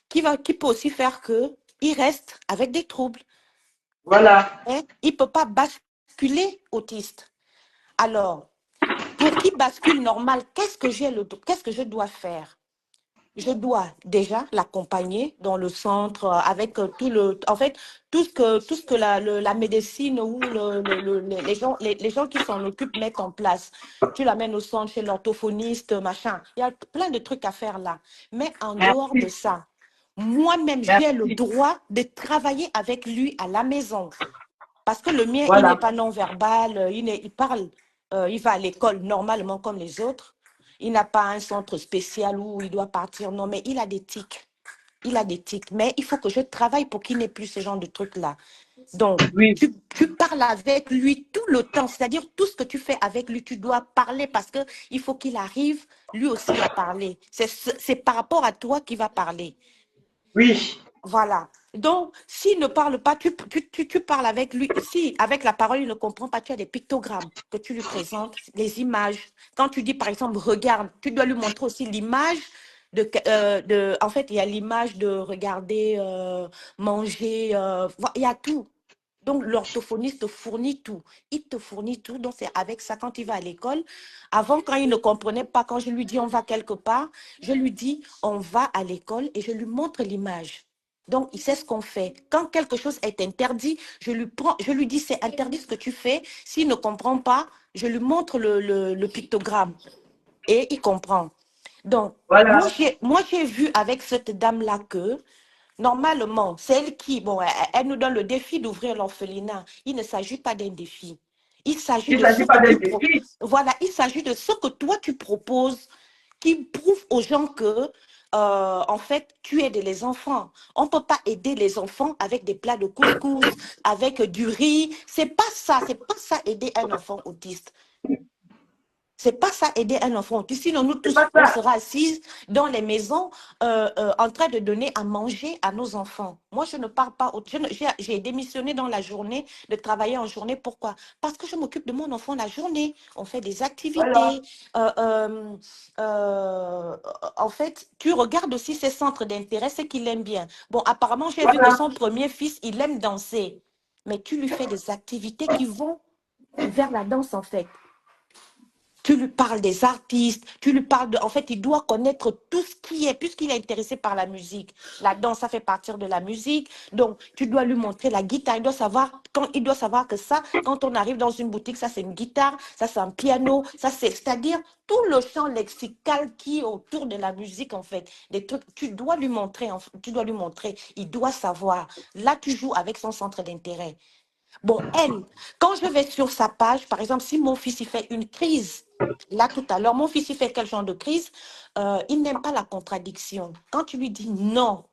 qui peut aussi faire que il reste avec des troubles. Voilà. Hein? Il ne peut pas basculer autiste. Alors, pour qu'il bascule normal, qu'est-ce que je dois faire? Je dois déjà l'accompagner dans le centre avec en fait, tout ce que la médecine ou les gens qui s'en occupent mettent en place. Tu l'amènes au centre chez l'orthophoniste, machin. Il y a plein de trucs à faire là. Mais en dehors de ça, moi-même, j'ai le droit de travailler avec lui à la maison. Parce que le mien, il n'est pas non-verbal, il parle, il va à l'école normalement comme les autres. Il n'a pas un centre spécial où il doit partir. Non, mais il a des tics. Il a des tics. Mais il faut que je travaille pour qu'il n'ait plus ce genre de trucs-là. Donc, tu parles avec lui tout le temps. C'est-à-dire, tout ce que tu fais avec lui, tu dois parler parce qu'il faut qu'il arrive lui aussi à parler. C'est par rapport à toi qu'il va parler. Oui. Voilà. Donc, s'il ne parle pas, tu parles avec lui. Si avec la parole, il ne comprend pas, tu as des pictogrammes que tu lui présentes, les images. Quand tu dis, par exemple, regarde, tu dois lui montrer aussi l'image en fait, il y a l'image de regarder, manger, il y a tout. Donc, l'orthophoniste te fournit tout. Il te fournit tout. Donc, c'est avec ça quand il va à l'école. Avant, quand il ne comprenait pas, quand je lui dis on va quelque part, je lui dis on va à l'école et je lui montre l'image. Donc, il sait ce qu'on fait. Quand quelque chose est interdit, je lui dis c'est interdit ce que tu fais. S'il ne comprend pas, je lui montre le pictogramme et il comprend. Donc, voilà. moi, j'ai vu avec cette dame-là que normalement, celle qui, bon, elle nous donne le défi d'ouvrir l'orphelinat. Il ne s'agit pas d'un défi. Il s'agit de ce que voilà, il s'agit de ce que toi tu proposes qui prouve aux gens que, en fait, tu aides les enfants. On ne peut pas aider les enfants avec des plats de couscous, avec du riz. C'est pas ça aider un enfant autiste. C'est pas ça aider un enfant. Sinon, nous tous, on sera assis dans les maisons en train de donner à manger à nos enfants. Moi, je ne parle pas. J'ai démissionné dans la journée de travailler en journée. Pourquoi? Parce que je m'occupe de mon enfant la journée. On fait des activités. En fait, tu regardes aussi ses centres d'intérêt, ce qu'il aime bien. Bon, apparemment, j'ai vu que son premier fils, il aime danser. Mais tu lui fais des activités qui vont vers la danse, en fait. Tu lui parles des artistes, tu lui parles de... En fait, il doit connaître tout ce qui est, puisqu'il est intéressé par la musique. La danse, ça fait partir de la musique. Donc, tu dois lui montrer la guitare. Il doit savoir que ça, quand on arrive dans une boutique, ça, c'est une guitare, ça, c'est un piano, ça, c'est-à-dire tout le champ lexical qui est autour de la musique, en fait. Des trucs, tu dois lui montrer, il doit savoir. Là, tu joues avec son centre d'intérêt. Bon, elle, quand je vais sur sa page, par exemple, si mon fils il fait une crise, là tout à l'heure, mon fils il fait quel genre de crise? Il n'aime pas la contradiction. Quand tu lui dis non,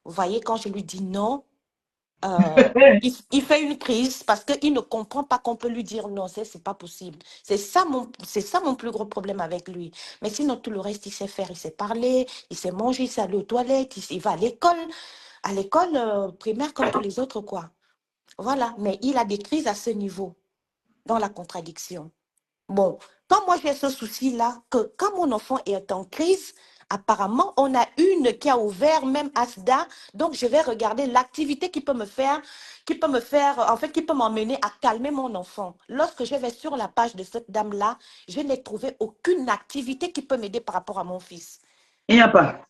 vous voyez, quand je lui dis non, il fait une crise parce qu'il ne comprend pas qu'on peut lui dire non, c'est pas possible. C'est ça mon plus gros problème avec lui. Mais sinon, tout le reste, il sait faire, il sait parler, il sait manger, il sait aller aux toilettes, il va à l'école primaire comme tous les autres, quoi. Voilà, mais il a des crises à ce niveau, dans la contradiction. Bon, quand moi j'ai ce souci-là, que quand mon enfant est en crise, apparemment, on a une qui a ouvert même Asda, donc je vais regarder l'activité qui peut me faire, en fait, qui peut m'emmener à calmer mon enfant. Lorsque je vais sur la page de cette dame-là, je n'ai trouvé aucune activité qui peut m'aider par rapport à mon fils. Il n'y a pas.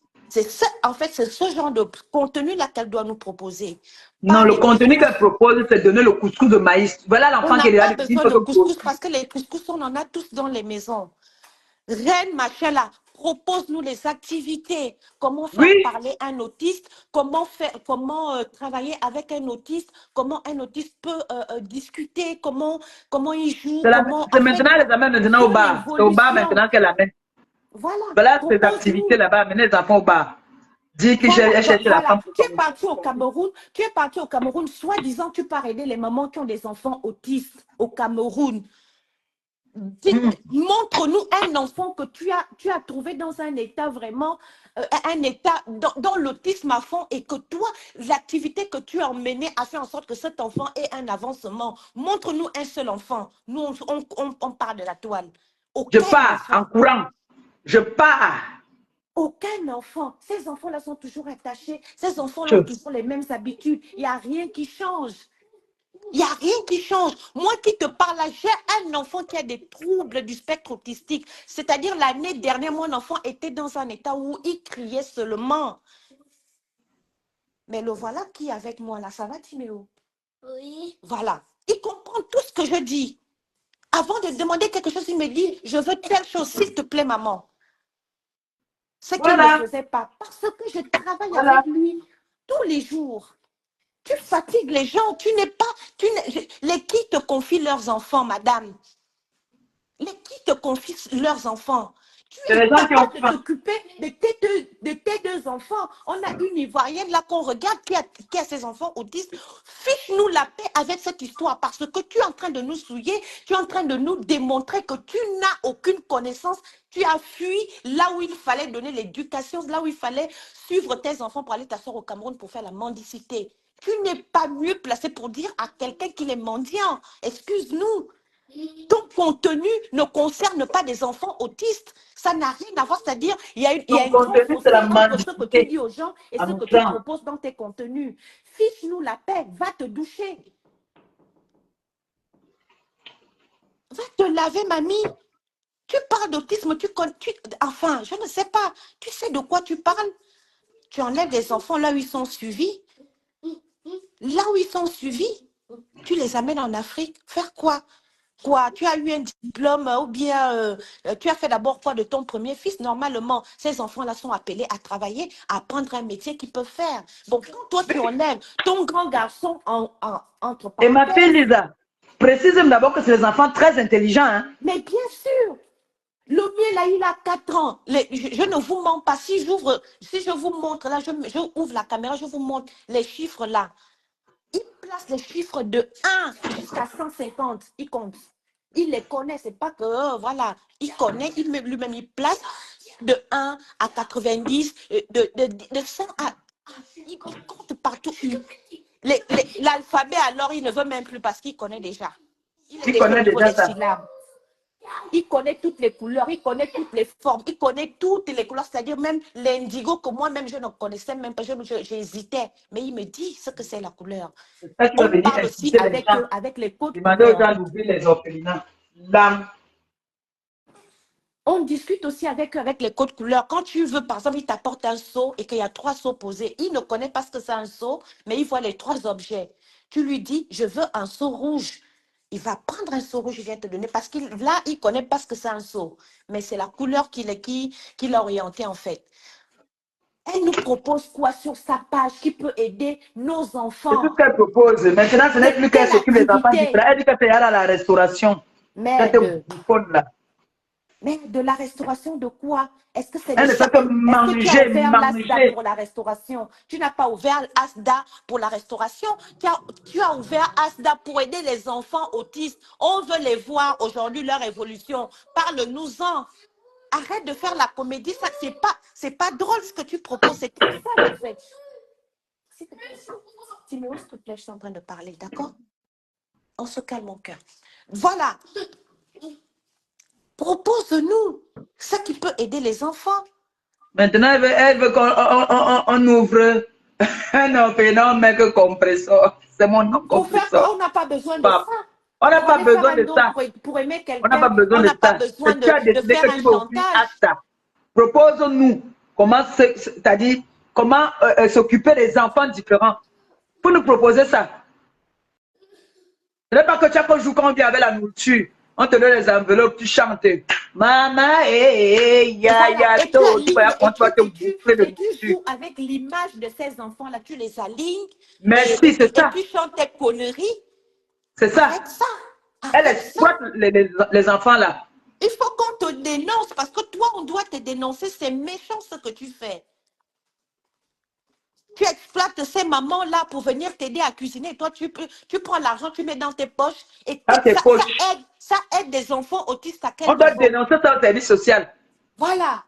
En fait, c'est ce genre de contenu-là qu'elle doit nous proposer. Non, le contenu qu'elle propose, c'est donner le couscous de maïs. Voilà l'enfant qui est là. On n'a pas besoin de couscous parce que les couscous, on en a tous dans les maisons. Reine, machin là, propose-nous les activités. Comment faire Oui, parler un autiste, comment travailler avec un autiste, comment un autiste peut discuter, comment il joue, comment, c'est en fait, maintenant, les amène maintenant au son bar. C'est au bar évolution. maintenant qu'elle amène. Voilà, Voilà ces activités propose-nous. là-bas, amener les enfants au bar. Dire que Voilà, j'ai cherché la voilà. femme pour Tu es ton parti au Cameroun, soi-disant, tu pars aider les mamans qui ont des enfants autistes au Cameroun. Montre-nous un enfant que tu as trouvé dans un état vraiment, un état dans l'autisme à fond et que toi, l'activité que tu as emmenée a fait en sorte que cet enfant ait un avancement. Montre-nous un seul enfant. Nous, on parle de la toile. Je Aucun pars en enfant. courant. Je pars. Aucun enfant. Ces enfants-là sont toujours attachés. Ces enfants-là ont toujours les mêmes habitudes. Il n'y a rien qui change. Il n'y a rien qui change. Moi qui te parle là, j'ai un enfant qui a des troubles du spectre autistique. C'est-à-dire l'année dernière, mon enfant était dans un état où il criait seulement. Mais le voilà qui est avec moi là. Ça va, Timéo? Oui. Voilà. Il comprend tout ce que je dis. Avant de demander quelque chose, il me dit, je veux telle chose, s'il te plaît, maman. Ce qu'il ne Voilà. faisait pas. Parce que je travaille Voilà. avec lui tous les jours. Tu fatigues les gens. Les qui te confient leurs enfants, madame? Les qui te confient leurs enfants? Tu C'est es les gens qui ont capable de faim. t'occuper de tes deux enfants. On a une Ivoirienne là qu'on regarde qui a ses enfants autistes. Fiche-nous la paix avec cette histoire parce que tu es en train de nous souiller. Tu es en train de nous démontrer que tu n'as aucune connaissance. Tu as fui là où il fallait donner l'éducation, là où il fallait suivre tes enfants pour aller t'asseoir au Cameroun pour faire la mendicité. Tu n'es pas mieux placé pour dire à quelqu'un qu'il est mendiant. Excuse-nous. Ton contenu ne concerne pas des enfants autistes. Ça n'a rien à voir. C'est-à-dire, il y a Ton un grand contenu, c'est fossé la entre ce que tu mendicité. dis aux gens et En ce que tu outrance. proposes dans tes contenus. Fiche-nous la paix. Va te doucher. Va te laver, mamie. Tu parles d'autisme. Enfin, je ne sais pas. Tu sais de quoi tu parles? Tu enlèves les enfants là où ils sont suivis. Là où ils sont suivis, tu les amènes en Afrique. Faire quoi? Quoi? Tu as eu un diplôme ou bien tu as fait d'abord quoi de ton premier fils? Normalement, ces enfants-là sont appelés à travailler, à apprendre un métier qu'ils peuvent faire. Bon, quand toi, tu enlèves ton grand garçon entre Et ma fille parenthèses. Lisa, précise d'abord que c'est des enfants très intelligents. Hein? Mais bien sûr, le mien, là, il a 4 ans. Je ne vous mens pas. Si je vous montre, là, je ouvre la caméra, je vous montre les chiffres là. Il place les chiffres de 1 jusqu'à 150. Il compte. Il les connaît. C'est pas que, voilà. Il connaît. Lui-même, il place de 1 à 90, de 100 à... Il compte partout. L'alphabet, alors, il ne veut même plus parce qu'il connaît déjà. Il est Tu déjà au connais niveau déjà des ça. syllabes. Il connaît toutes les couleurs, il connaît toutes les formes, il connaît toutes les couleurs, c'est-à-dire même l'indigo que moi-même je ne connaissais même pas, j'hésitais. Mais il me dit ce que c'est la couleur. C'est ça qui va On venir parle aussi inciter les gens. avec les codes Demander aux couleurs. gens d'ouvrir les orphelinats. Là, On discute aussi avec les codes couleurs. Quand tu veux, par exemple, il t'apporte un seau et qu'il y a 3 seaux posés, il ne connaît pas ce que c'est un seau, mais il voit les 3 objets. Tu lui dis, je veux un seau rouge. Il va prendre un seau rouge, il vient te donner, parce qu'il là, il ne connaît pas ce que c'est un seau. Mais c'est la couleur qui l'a orienté, en fait. Elle nous propose quoi sur sa page qui peut aider nos c'est tout enfants? ce qu'elle propose. Maintenant, ce n'est plus qu'elle Quelle s'occupe des enfants activité? différents. Elle dit qu'elle fait à la restauration. Cette Merde. bouffonne là. Mais de la restauration de quoi? Est-ce que c'est Elle des ne fait chats? que Est-ce que tu as manger, ouvert l'ASDA manger. pour la restauration? Tu n'as pas ouvert l'ASDA pour la restauration. Tu as ouvert ASDA pour aider les enfants autistes. On veut les voir aujourd'hui, leur évolution. Parle-nous-en. Arrête de faire la comédie. Ça, c'est pas drôle ce que tu proposes. C'est très sale en fait. S'il te plaît. Timéo, s'il te plaît, je suis en train de parler, d'accord? On se calme mon cœur. Voilà. Propose-nous ce qui peut aider les enfants. Maintenant, elle veut qu'on ouvre un orphelinat, mais que compresseur. C'est mon nom, Pour faire quoi? compresseur. On n'a pas besoin de ça. On n'a Pour pas aller faire besoin un de don ça. pour aimer On n'a pas quelqu'un, besoin on de n'a pas ça. besoin Tu as de décidé faire que un tu vas ouvrir chantage. ASTA. Propose-nous comment, c'est-à-dire, comment s'occuper des enfants différents. Pour nous proposer ça. Ce n'est pas que chaque jour quand on vient avec la nourriture, On te donne les enveloppes, tu chantes. Maman, ya, Voilà, ya, et tu to. Tu vas alignes, prendre toi te bouffler de et tu nourriture. joues avec l'image de ces enfants-là, tu les alignes Merci, c'est et ça. tu chantes tes conneries. C'est Arrête ça. ça, Elle arrête ça. exploite les enfants là. Il faut qu'on te dénonce parce que toi, on doit te dénoncer. C'est méchant ce que tu fais. Tu exploites ces mamans-là pour venir t'aider à cuisiner. Toi, tu prends l'argent, tu mets dans tes poches et Dans tes poches. ça aide des enfants autistes à quel On doit niveau? dénoncer ça au service social. Voilà.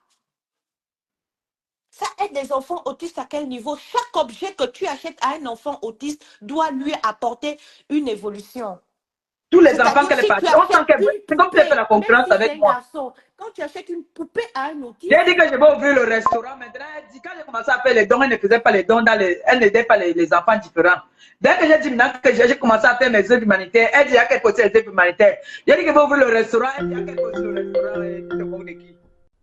Ça aide des enfants autistes à quel niveau? Chaque objet que tu achètes à un enfant autiste doit lui apporter une évolution. Tous les enfants C'est-à-dire, qu'elle est si tu partie, on sent achètes qu'elle une c'est comme si elle fait poupée, la même concurrence si c'est avec un moi. garçon, quand tu achètes une poupée à un autiste, J'ai dit que je vais ouvrir le restaurant. Maintenant, elle dit, quand j'ai commencé à faire les dons, elle ne faisait pas les dons, elle n'aidait pas les enfants différents. Dès que j'ai dit maintenant que j'ai commencé à faire mes œuvres humanitaires, elle dit, il y a quelque chose les œuvres humanitaires. J'ai dit que je vais ouvrir le restaurant, elle dit, il y a quelque chose le restaurant, et tu te moques de qui?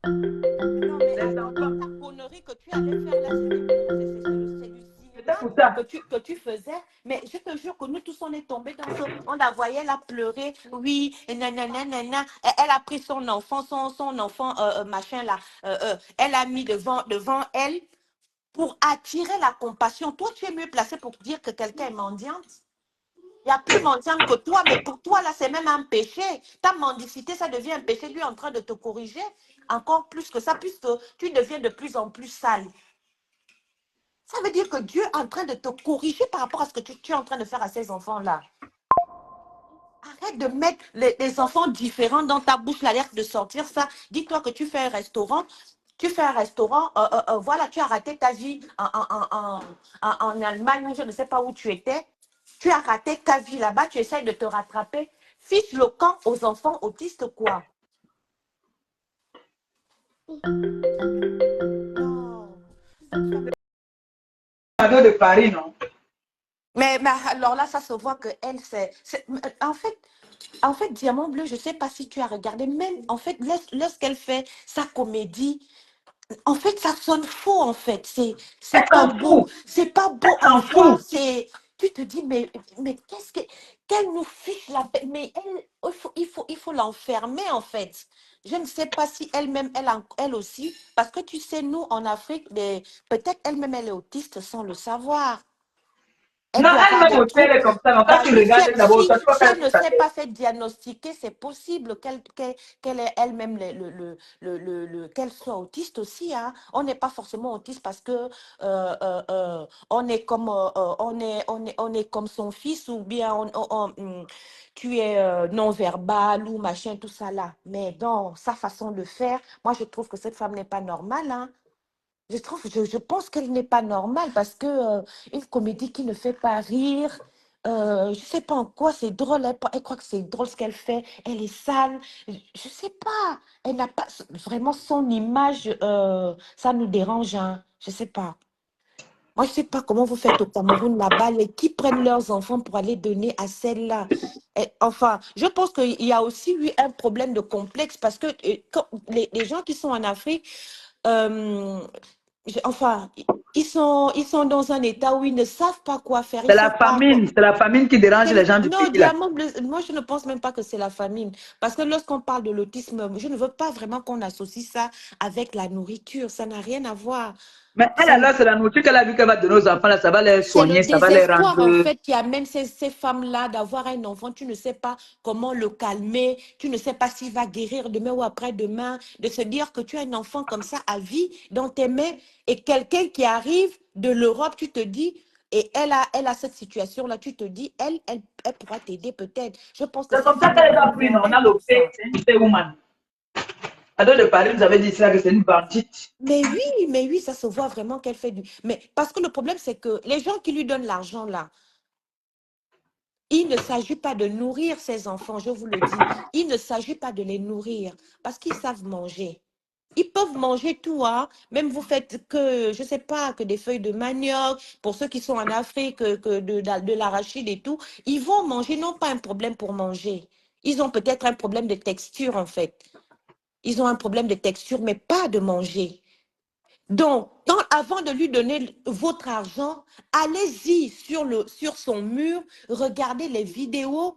non, mais Les enfants. ta connerie que tu allais faire là, c'est du C'était cinéma pour ça. que tu faisais. Mais je te jure que nous tous, on est tombés dans ce. On la voyait là pleurer. Oui, nanana, nanana. Elle a pris son enfant, son enfant, machin là. Elle a mis devant elle pour attirer la compassion. Toi, tu es mieux placé pour dire que quelqu'un est mendiante. Il n'y a plus mendiant que toi, mais pour toi, là, c'est même un péché. Ta mendicité, ça devient un péché. Lui est en train de te corriger encore plus que ça, puisque tu deviens de plus en plus sale. Ça veut dire que Dieu est en train de te corriger par rapport à ce que tu es en train de faire à ces enfants-là. Arrête de mettre les enfants différents dans ta bouche, l'air de sortir ça. Dis-toi que tu fais un restaurant. Voilà, tu as raté ta vie en Allemagne, ou je ne sais pas où tu étais. Tu as raté ta vie là-bas, tu essayes de te rattraper. Fiche le camp aux enfants autistes, quoi. Non. Cadeau de Paris, non? Mais alors là, ça se voit que elle, en fait, Diamant Bleu, je ne sais pas si tu as regardé, même, en fait, lorsqu'elle fait sa comédie, en fait, ça sonne faux, en fait. Elle C'est pas s'en beau. fout. C'est pas beau Elle à s'en voir. fout. Tu te dis, mais qu'elle nous fiche la paix. Mais il faut l'enfermer, en fait. Je ne sais pas si elle-même, elle aussi, parce que tu sais, nous, en Afrique, peut-être elle-même, elle est autiste sans le savoir. Elle Non, peut avoir elle-même des aussi, elle troubles. est comme ça. Donc, quand Bah tu oui, regardes d'abord, toi, tu vois si qu'elle elle ne est sa s'est pas tête. fait diagnostiquer, c'est possible qu'elle ait elle-même qu'elle soit autiste aussi. Hein. On n'est pas forcément autiste parce que on est comme on est comme son fils ou bien tu es non-verbal ou machin, tout ça là. Mais dans sa façon de faire, moi je trouve que cette femme n'est pas normale. Hein. Je pense qu'elle n'est pas normale parce que une comédie qui ne fait pas rire, je ne sais pas en quoi c'est drôle. Elle croit que c'est drôle ce qu'elle fait. Elle est sale. Je ne sais pas. Elle n'a pas vraiment son image. Ça nous dérange. Hein. Je ne sais pas. Moi, je ne sais pas comment vous faites au Cameroun là-bas, qui prennent leurs enfants pour aller donner à celle-là. Enfin, je pense qu'il y a aussi eu un problème de complexe parce que les gens qui sont en Afrique, euh, enfin, ils sont dans un état où ils ne savent pas quoi faire. Ils savent pas quoi. C'est la famine qui dérange les gens du Non, pays, là. Diamant Bleu, moi je ne pense même pas que c'est la famine. Parce que lorsqu'on parle de l'autisme, je ne veux pas vraiment qu'on associe ça avec la nourriture. Ça n'a rien à voir. Mais elle, Ça alors, c'est la nourriture qu'elle a vu qu'elle va donner aux enfants, là, ça va les C'est le soigner, ça va les désespoir, en rendre. fait, qu'il y a même ces femmes-là d'avoir un enfant. Tu ne sais pas comment le calmer. Tu ne sais pas s'il va guérir demain ou après-demain. De se dire que tu as un enfant comme ça à vie dans tes mains et quelqu'un qui arrive de l'Europe, tu te dis, et elle a cette situation-là, tu te dis, elle pourra t'aider peut-être. Je pense que C'est ces comme ça femmes-là qu'elle a ont pris, besoin non? On d'être a comme l'opé, ça. c'est une paix woman. Ado de Paris, vous avez dit ça, que c'est une bandite. Mais oui, ça se voit vraiment qu'elle fait du... Mais parce que le problème, c'est que les gens qui lui donnent l'argent, là, il ne s'agit pas de nourrir ces enfants, je vous le dis. Il ne s'agit pas de les nourrir parce qu'ils savent manger. Ils peuvent manger tout, hein. Même vous faites que, je ne sais pas, que des feuilles de manioc, pour ceux qui sont en Afrique, que de l'arachide et tout, ils vont manger, non pas un problème pour manger. Ils ont peut-être un problème de texture, en fait. Ils ont un problème de texture, mais pas de manger. Donc, avant de lui donner votre argent, allez-y sur son mur, regardez les vidéos.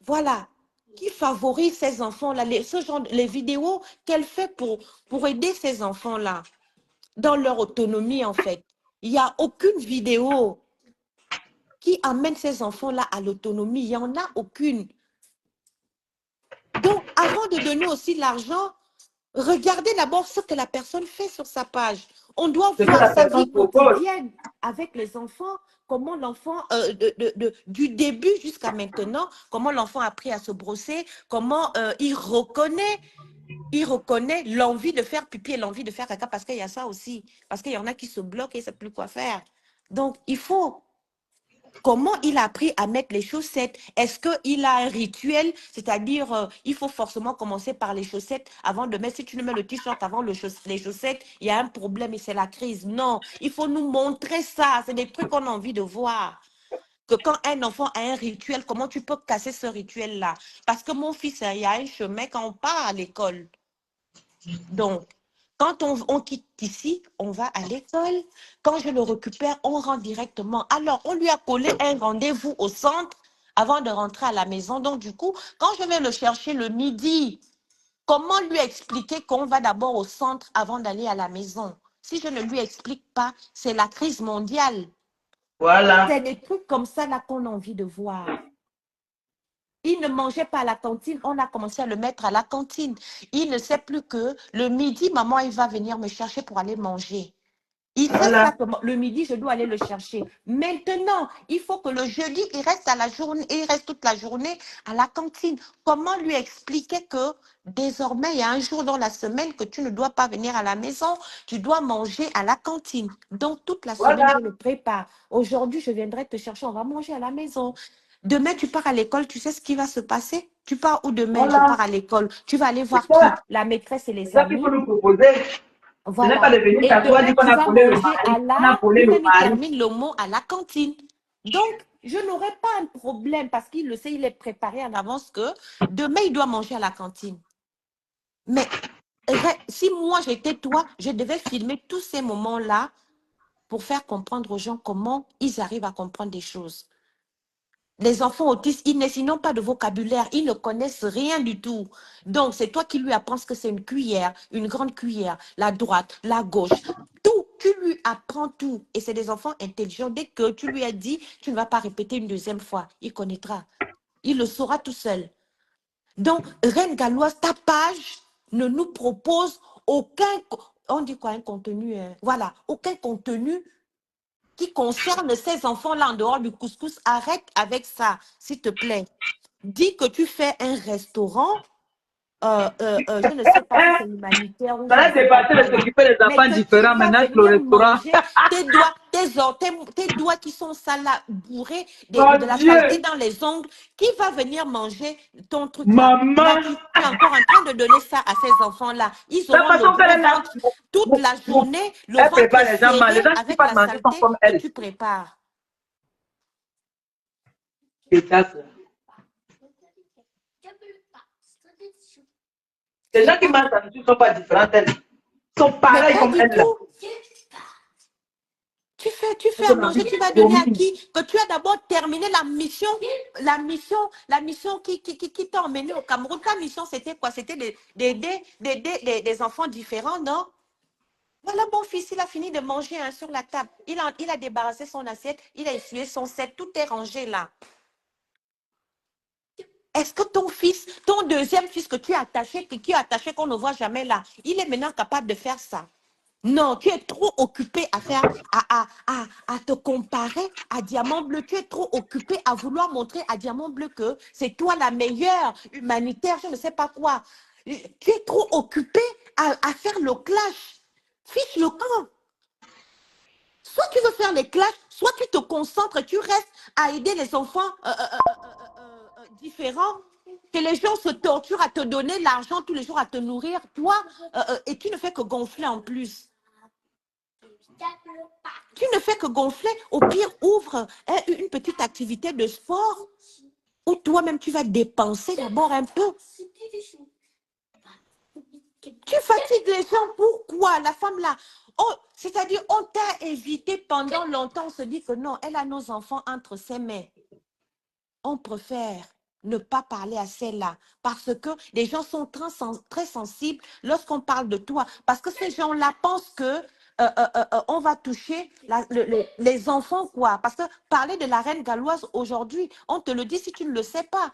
Voilà. qui favorise ces enfants-là, ce genre, les vidéos qu'elle fait pour aider ces enfants-là dans leur autonomie, en fait. Il n'y a aucune vidéo qui amène ces enfants-là à l'autonomie. Il n'y en a aucune. Donc, avant de donner aussi l'argent, regardez d'abord ce que la personne fait sur sa page. On doit Ce que voir la sa vie personne propose. quotidienne avec les enfants, comment l'enfant, du début jusqu'à maintenant, comment l'enfant a appris à se brosser, comment il reconnaît l'envie de faire pipi et l'envie de faire caca, parce qu'il y a ça aussi. Parce qu'il y en a qui se bloquent et ne savent plus quoi faire. Donc, il faut... Comment il a appris à mettre les chaussettes? Est-ce qu'il a un rituel? C'est-à-dire, il faut forcément commencer par les chaussettes avant de mettre. Si tu ne mets le t-shirt avant les chaussettes, il y a un problème et c'est la crise. Non, il faut nous montrer ça. C'est des trucs qu'on a envie de voir. Que quand un enfant a un rituel, comment tu peux casser ce rituel-là? Parce que mon fils, il y a un chemin quand on part à l'école. Donc, quand on quitte ici, on va à l'école. Quand je le récupère, on rentre directement. Alors, on lui a collé un rendez-vous au centre avant de rentrer à la maison. Donc, du coup, quand je vais le chercher le midi, comment lui expliquer qu'on va d'abord au centre avant d'aller à la maison? Si je ne lui explique pas, c'est la crise mondiale. Voilà. C'est des trucs comme ça là qu'on a envie de voir. Il ne mangeait pas à la cantine, on a commencé à le mettre à la cantine. Il ne sait plus que le midi, maman, il va venir me chercher pour aller manger. Il sait ça que le midi, je dois aller le chercher. Maintenant, il faut que le jeudi, il reste à la journée, il reste toute la journée à la cantine. Comment lui expliquer que désormais, il y a un jour dans la semaine que tu ne dois pas venir à la maison, tu dois manger à la cantine. Donc, toute la semaine, je le prépare. Aujourd'hui, je viendrai te chercher, on va manger à la maison. Demain, tu pars à l'école, tu sais ce qui va se passer? Tu pars où demain? Je pars à l'école. Tu vas aller voir qui? La maîtresse et les C'est ça qu'il amis. faut nous proposer. Ce n'est pas Voilà. de venir Et t'asseoir, demain, dire qu'on tu a vas collé le manger mari, à on a la... collé le Lui-même, il mari. termine le mot à la cantine. Donc, je n'aurai pas un problème parce qu'il le sait, il est préparé en avance que demain, il doit manger à la cantine. Mais si moi, j'étais toi, je devais filmer tous ces moments-là pour faire comprendre aux gens comment ils arrivent à comprendre des choses. Les enfants autistes, ils n'ont pas de vocabulaire, ils ne connaissent rien du tout. Donc, c'est toi qui lui apprends ce que c'est une cuillère, une grande cuillère, la droite, la gauche, tout. Tu lui apprends tout. Et c'est des enfants intelligents. Dès que tu lui as dit, tu ne vas pas répéter une deuxième fois, il connaîtra. Il le saura tout seul. Donc, Reine Galloise, ta page ne nous propose aucun, on dit quoi, un contenu, voilà, aucun contenu qui concerne ces enfants-là en dehors du couscous. Arrête avec ça, s'il te plaît. Dis que tu fais un restaurant, je ne sais pas si c'est humanitaire ou je Ça ne a sais pas dépassé de quoi là, s'occuper des mais enfants que tu différents. vas Maintenant, c'est le venir restaurant. manger tes doigts qui sont sales là, bourrés de Mon la saleté Dieu! dans les ongles, qui va venir manger ton truc là? Là, Maman! tu es encore en train de donner ça à ces enfants-là. Ils La auront le façon qu'elle gros est là, ventre toute la journée, le elle prépare ventre les gens mal. Les serré gens qui avec passent la manger sont saleté comme que elle. tu prépares. Les gens qui mangent la nourriture ne sont pas différents d'elle. Ils sont Mais pareils pas comme du elle. Là. tout. Tu fais à manger, tu vas donner à qui? Que tu as d'abord terminé la mission qui t'a emmené au Cameroun. Ta mission, c'était quoi? C'était d'aider des enfants différents, non? Voilà, mon fils, il a fini de manger sur la table. Il a débarrassé son assiette, il a essuyé son set, tout est rangé là. Est-ce que ton fils, ton deuxième fils que tu as attaché, qu'on ne voit jamais là, il est maintenant capable de faire ça? Non, tu es trop occupé à faire, à te comparer à Diamant Bleu. Tu es trop occupé à vouloir montrer à Diamant Bleu que c'est toi la meilleure humanitaire, je ne sais pas quoi. Tu es trop occupé à faire le clash. Fiche le camp. Soit tu veux faire les clashs, soit tu te concentres et tu restes à aider les enfants différents. Que les gens se torturent à te donner l'argent tous les jours, à te nourrir, toi, et tu ne fais que gonfler en plus. Tu ne fais que gonfler. Au pire, ouvre une petite activité de sport où toi-même tu vas dépenser d'abord un peu. Tu fatigues les gens. Pourquoi? La femme là, c'est-à-dire on t'a évité pendant longtemps. On se dit que non, elle a nos enfants entre ses mains. On préfère ne pas parler à celle-là. Parce que les gens sont très sensibles lorsqu'on parle de toi. Parce que ces gens-là pensent que on va toucher les enfants, quoi. Parce que parler de la reine galloise aujourd'hui, on te le dit si tu ne le sais pas.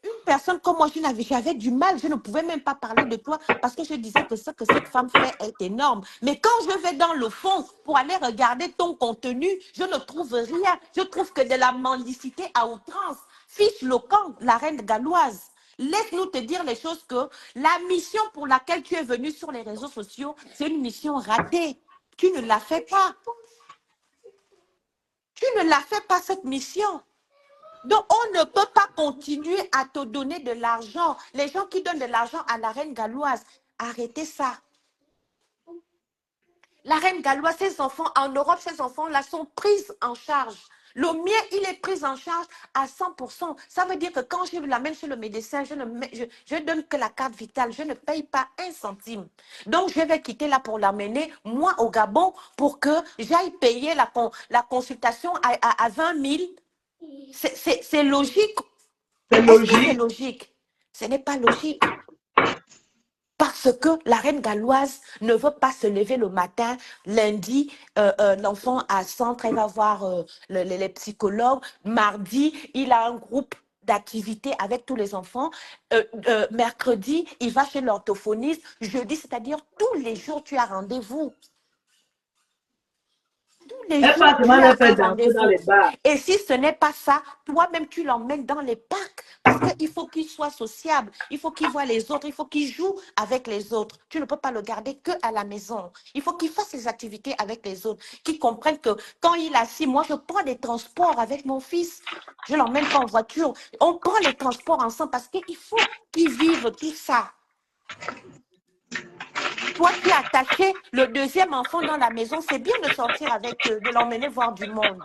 Une personne comme moi, j'avais du mal, je ne pouvais même pas parler de toi parce que je disais que ce que cette femme fait est énorme. Mais quand je vais dans le fond pour aller regarder ton contenu, je ne trouve rien. Je trouve que de la mendicité à outrance. Fiche le camp, la reine galloise. Laisse-nous te dire les choses que la mission pour laquelle tu es venue sur les réseaux sociaux, c'est une mission ratée. Tu ne la fais pas. Tu ne la fais pas, cette mission. Donc, on ne peut pas continuer à te donner de l'argent. Les gens qui donnent de l'argent à la reine galloise, arrêtez ça. La reine galloise, ses enfants, en Europe, ces enfants-là sont pris en charge. Le mien, il est pris en charge à 100%. Ça veut dire que quand je l'amène chez le médecin, je ne donne que la carte vitale. Je ne paye pas un centime. Donc, je vais quitter là pour l'amener, moi, au Gabon, pour que j'aille payer la consultation à 20 000. C'est logique. C'est Est-ce que c'est logique. logique? Ce n'est pas logique. Parce que la reine galloise ne veut pas se lever le matin, lundi, l'enfant à centre, elle va voir les psychologues. Mardi, il a un groupe d'activités avec tous les enfants. Mercredi, il va chez l'orthophoniste. Jeudi, c'est-à-dire tous les jours, tu as rendez-vous. Tous les Elle jours, passe tu mal à as un faire danser dans rendez-vous. les bars. Et si ce n'est pas ça, toi-même, tu l'emmènes dans les parcs parce qu'il faut qu'il soit sociable. Il faut qu'il voit les autres. Il faut qu'il joue avec les autres. Tu ne peux pas le garder que à la maison. Il faut qu'il fasse ses activités avec les autres. Qu'il comprenne que quand il a 6 mois, je prends des transports avec mon fils. Je ne l'emmène pas en voiture. On prend les transports ensemble parce qu'il faut qu'il vive tout ça. Toi, tu as attaché le deuxième enfant dans la maison. C'est bien de sortir avec eux, de l'emmener voir du monde.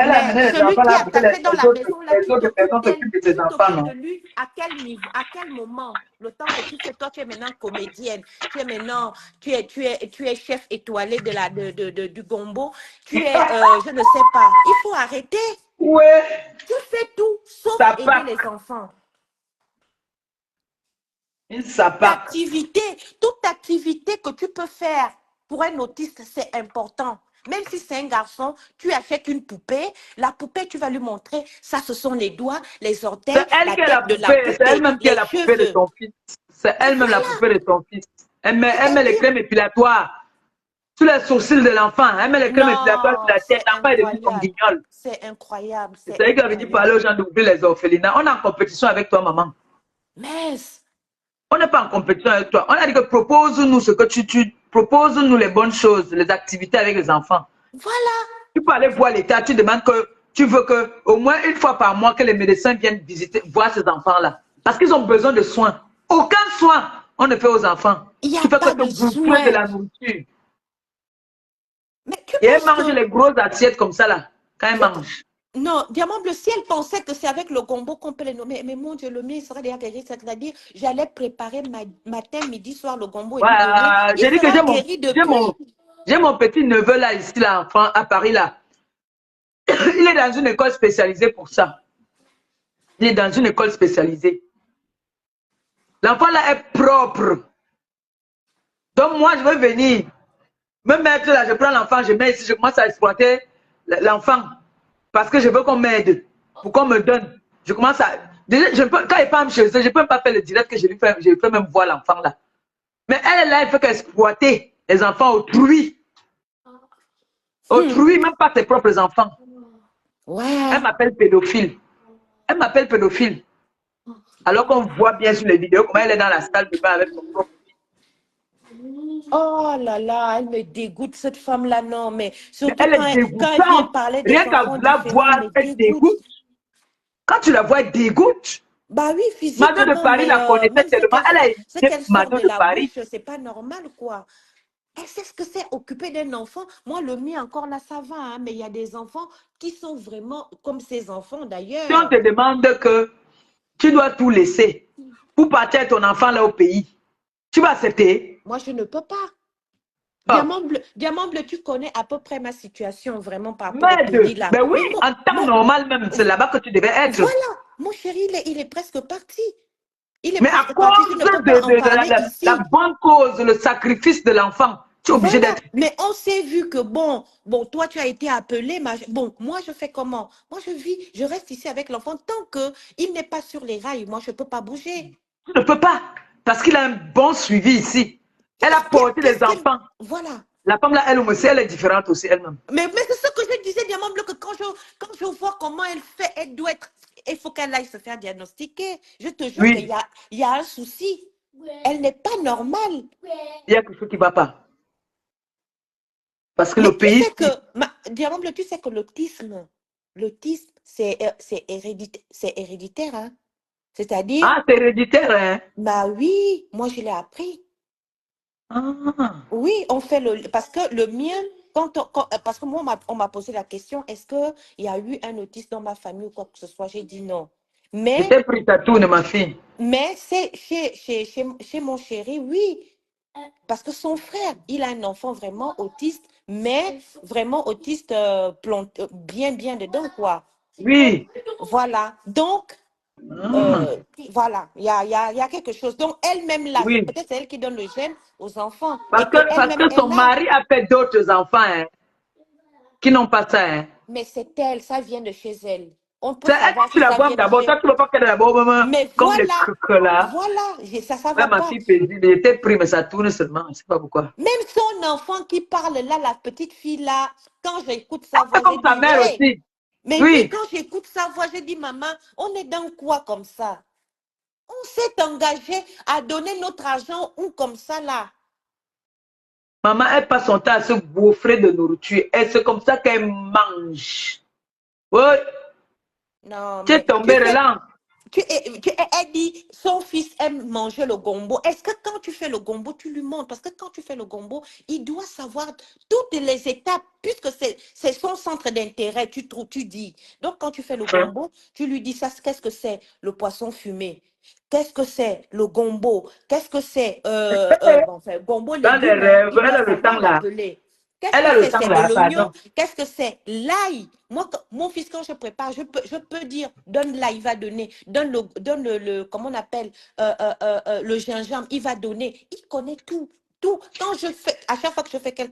Elle a Mais amené les celui enfants qui là est pour que attaché dans la maison, là, les autres personnes s'occupent de ses enfants, non? de lui à quel niveau, à quel moment, le temps que tu fais, toi, tu es maintenant comédienne, tu es maintenant, tu es chef étoilé du Gombo, tu es, je ne sais pas. Il faut arrêter. Ouais. Tu fais tout sauf Ça aider part. les enfants. Une sapac. Toute activité que tu peux faire pour un autiste, c'est important. Même si c'est un garçon, tu achètes une poupée. La poupée, tu vas lui montrer, ça, ce sont les doigts, les orteils, C'est elle la qui est la tête de la poupée. poupée, C'est elle-même qui est les la poupée de cheveux. ton fils. C'est elle-même la poupée de ton fils. Elle met les crèmes épilatoires sur les sourcils de l'enfant. Elle met les crèmes épilatoires sur Non, la tête. c'est L'enfant est devenu comme incroyable. guignol. C'est incroyable. C'est elle qui avait dit parler aux gens d'ouvrir les orphelinats. On est en compétition avec toi, maman. Mais, On n'est pas en compétition avec toi. On a dit que propose-nous ce que tu propose-nous les bonnes choses, les activités avec les enfants. voilà. Tu peux aller voir l'État, tu demandes que tu veux que au moins une fois par mois que les médecins viennent visiter, voir ces enfants-là. Parce qu'ils ont besoin de soins. Aucun soin on ne fait aux enfants. Il n'y a Tu fais pas que de te bouffer soin. de la nourriture. Mais tu Et elle penses mange que... les grosses assiettes comme ça là, quand elle mange. Non, Diamant Bleu, si elle pensait que c'est avec le gombo qu'on peut les nommer, mais mon Dieu, le mien serait déjà guéri. C'est-à-dire, j'allais préparer matin, midi, soir le gombo et lui Voilà, donner. Il j'ai dit que sera guéri depuis. j'ai mon petit neveu là, ici, là, à Paris là. Il est dans une école spécialisée pour ça. Il est dans une école spécialisée. L'enfant là est propre. Donc moi, je veux venir. Me mettre là, je prends l'enfant, je mets ici, je commence à exploiter l'enfant. Parce que je veux qu'on m'aide. Pour qu'on me donne. Je commence à... Déjà, quand il parle chez eux, je ne peux même pas faire le direct que je lui fais même voir l'enfant là. Mais elle est là, elle fait qu'exploiter les enfants autrui. Autrui, même pas ses propres enfants. Ouais. Elle m'appelle pédophile. Elle m'appelle pédophile. Alors qu'on voit bien sur les vidéos comment elle est dans la salle de bain avec son propre fils. Oh là là, elle me dégoûte cette femme-là, non, mais surtout Mais elle est quand elle vient dégoûtante. parler des Rien qu'à enfants la différents, voir, elle elle me dégoûte. dégoûte. Quand tu la vois, elle dégoûte. Bah oui, Mado physiquement, de Paris mais la connaissait même tellement. Elle a ce été qu'elle sort Mado de de la Paris. bouche, c'est pas normal, quoi. Elle sait ce que c'est occuper d'un enfant. Moi, le mien, encore là, ça va, hein, mais il y a des enfants qui sont vraiment comme ces enfants, Si on d'ailleurs. te demande que tu dois tout laisser pour partir avec ton enfant là au pays, tu vas accepter? Moi, je ne peux pas. Diamant bleu, tu connais à peu près ma situation vraiment par rapport au pays Merde. là. Ben oui, Mais en temps normal même, c'est là-bas que tu devais être. voilà, mon chéri, il est presque parti. Il est Mais à presque parti. Je cause ne peux pas en de parler la ici. bonne cause, le sacrifice de l'enfant, tu es obligé Voilà, d'être. mais on s'est vu que bon, toi tu as été appelé, bon, moi je fais comment? Moi je vis, je reste ici avec l'enfant tant que il n'est pas sur les rails, moi je peux pas bouger. Tu ne peux pas, parce qu'il a un bon suivi ici. Elle a porté les Qu'est-ce qu'elle... enfants. Voilà. La femme là, elle aussi, elle est différente aussi elle-même. Mais c'est ce que je disais, Diamant Bleu, que quand je vois comment elle fait, elle doit être, il faut qu'elle aille se faire diagnostiquer. Je te jure Oui, il y a un souci. Elle n'est pas normale. il y a quelque chose qui ne va pas. Parce que Mais le pays, Diamant Bleu, tu sais que l'autisme, c'est héréditaire, hein. C'est-à-dire, ah, c'est héréditaire, hein? bah oui, moi je l'ai appris. Ah, Oui, on fait parce que le mien, parce que moi, on m'a posé la question, est-ce qu'il y a eu un autiste dans ma famille ou quoi que ce soit? J'ai dit non. je Mais t'ai pris ta tourne, ma fille. c'est chez mon chéri, oui. Parce que son frère, il a un enfant vraiment autiste, mais vraiment autiste bien, bien dedans, quoi. Oui. Voilà. Donc, Ah, voilà, il y a quelque chose. Donc, elle-même là, c'est oui. peut-être elle qui donne le gène aux enfants et que Parce elle-même que est son là. mari a fait d'autres enfants hein, qui n'ont pas ça. Hein. Mais c'est elle, ça vient de chez elle. On peut C'est elle savoir que tu si la ça vois vient de d'abord. chez... Toi, tu ne veux pas qu'elle est d'abord, maman, Mais comme les voilà, trucs là. voilà, ça Là, va ma pas. fille paisible, elle était pris, mais ça tourne seulement. Je ne sais pas pourquoi. Même son enfant qui parle là, la petite fille là, quand j'écoute sa Elle voix, est j'ai comme sa dit, mère hé, aussi. mais oui, Oui. quand j'écoute sa voix, j'ai dit, maman, on est dans quoi comme ça? On s'est engagé à donner notre argent ou comme ça là? Maman, elle passe son temps à se gaufrer de nourriture. Et c'est comme ça qu'elle mange. Oui. Non, Tu es mais tu tombé sais, relance. elle dit, son fils aime manger le gombo. Est-ce que quand tu fais le gombo, tu lui montres? Parce que quand tu fais le gombo, il doit savoir toutes les étapes, puisque c'est son centre d'intérêt, tu dis. Donc, quand tu fais le gombo, tu lui dis ça, qu'est-ce que c'est le poisson fumé? Qu'est-ce que c'est le gombo? Qu'est-ce que c'est bon, enfin, gombo Dans les légumes, hein? rêves, Il elle doit a le temps savoir là. l'appeler. Qu'est-ce Elle que a le c'est? temps C'est de là, l'oignon. pardon. Qu'est-ce que c'est? L'ail. Moi, mon fils, quand je prépare, je peux dire, donne l'ail, il va donner. Donne comment on appelle, le gingembre, il va donner. Il connaît tout. Tout. Quand je fais, à chaque fois que je fais quelque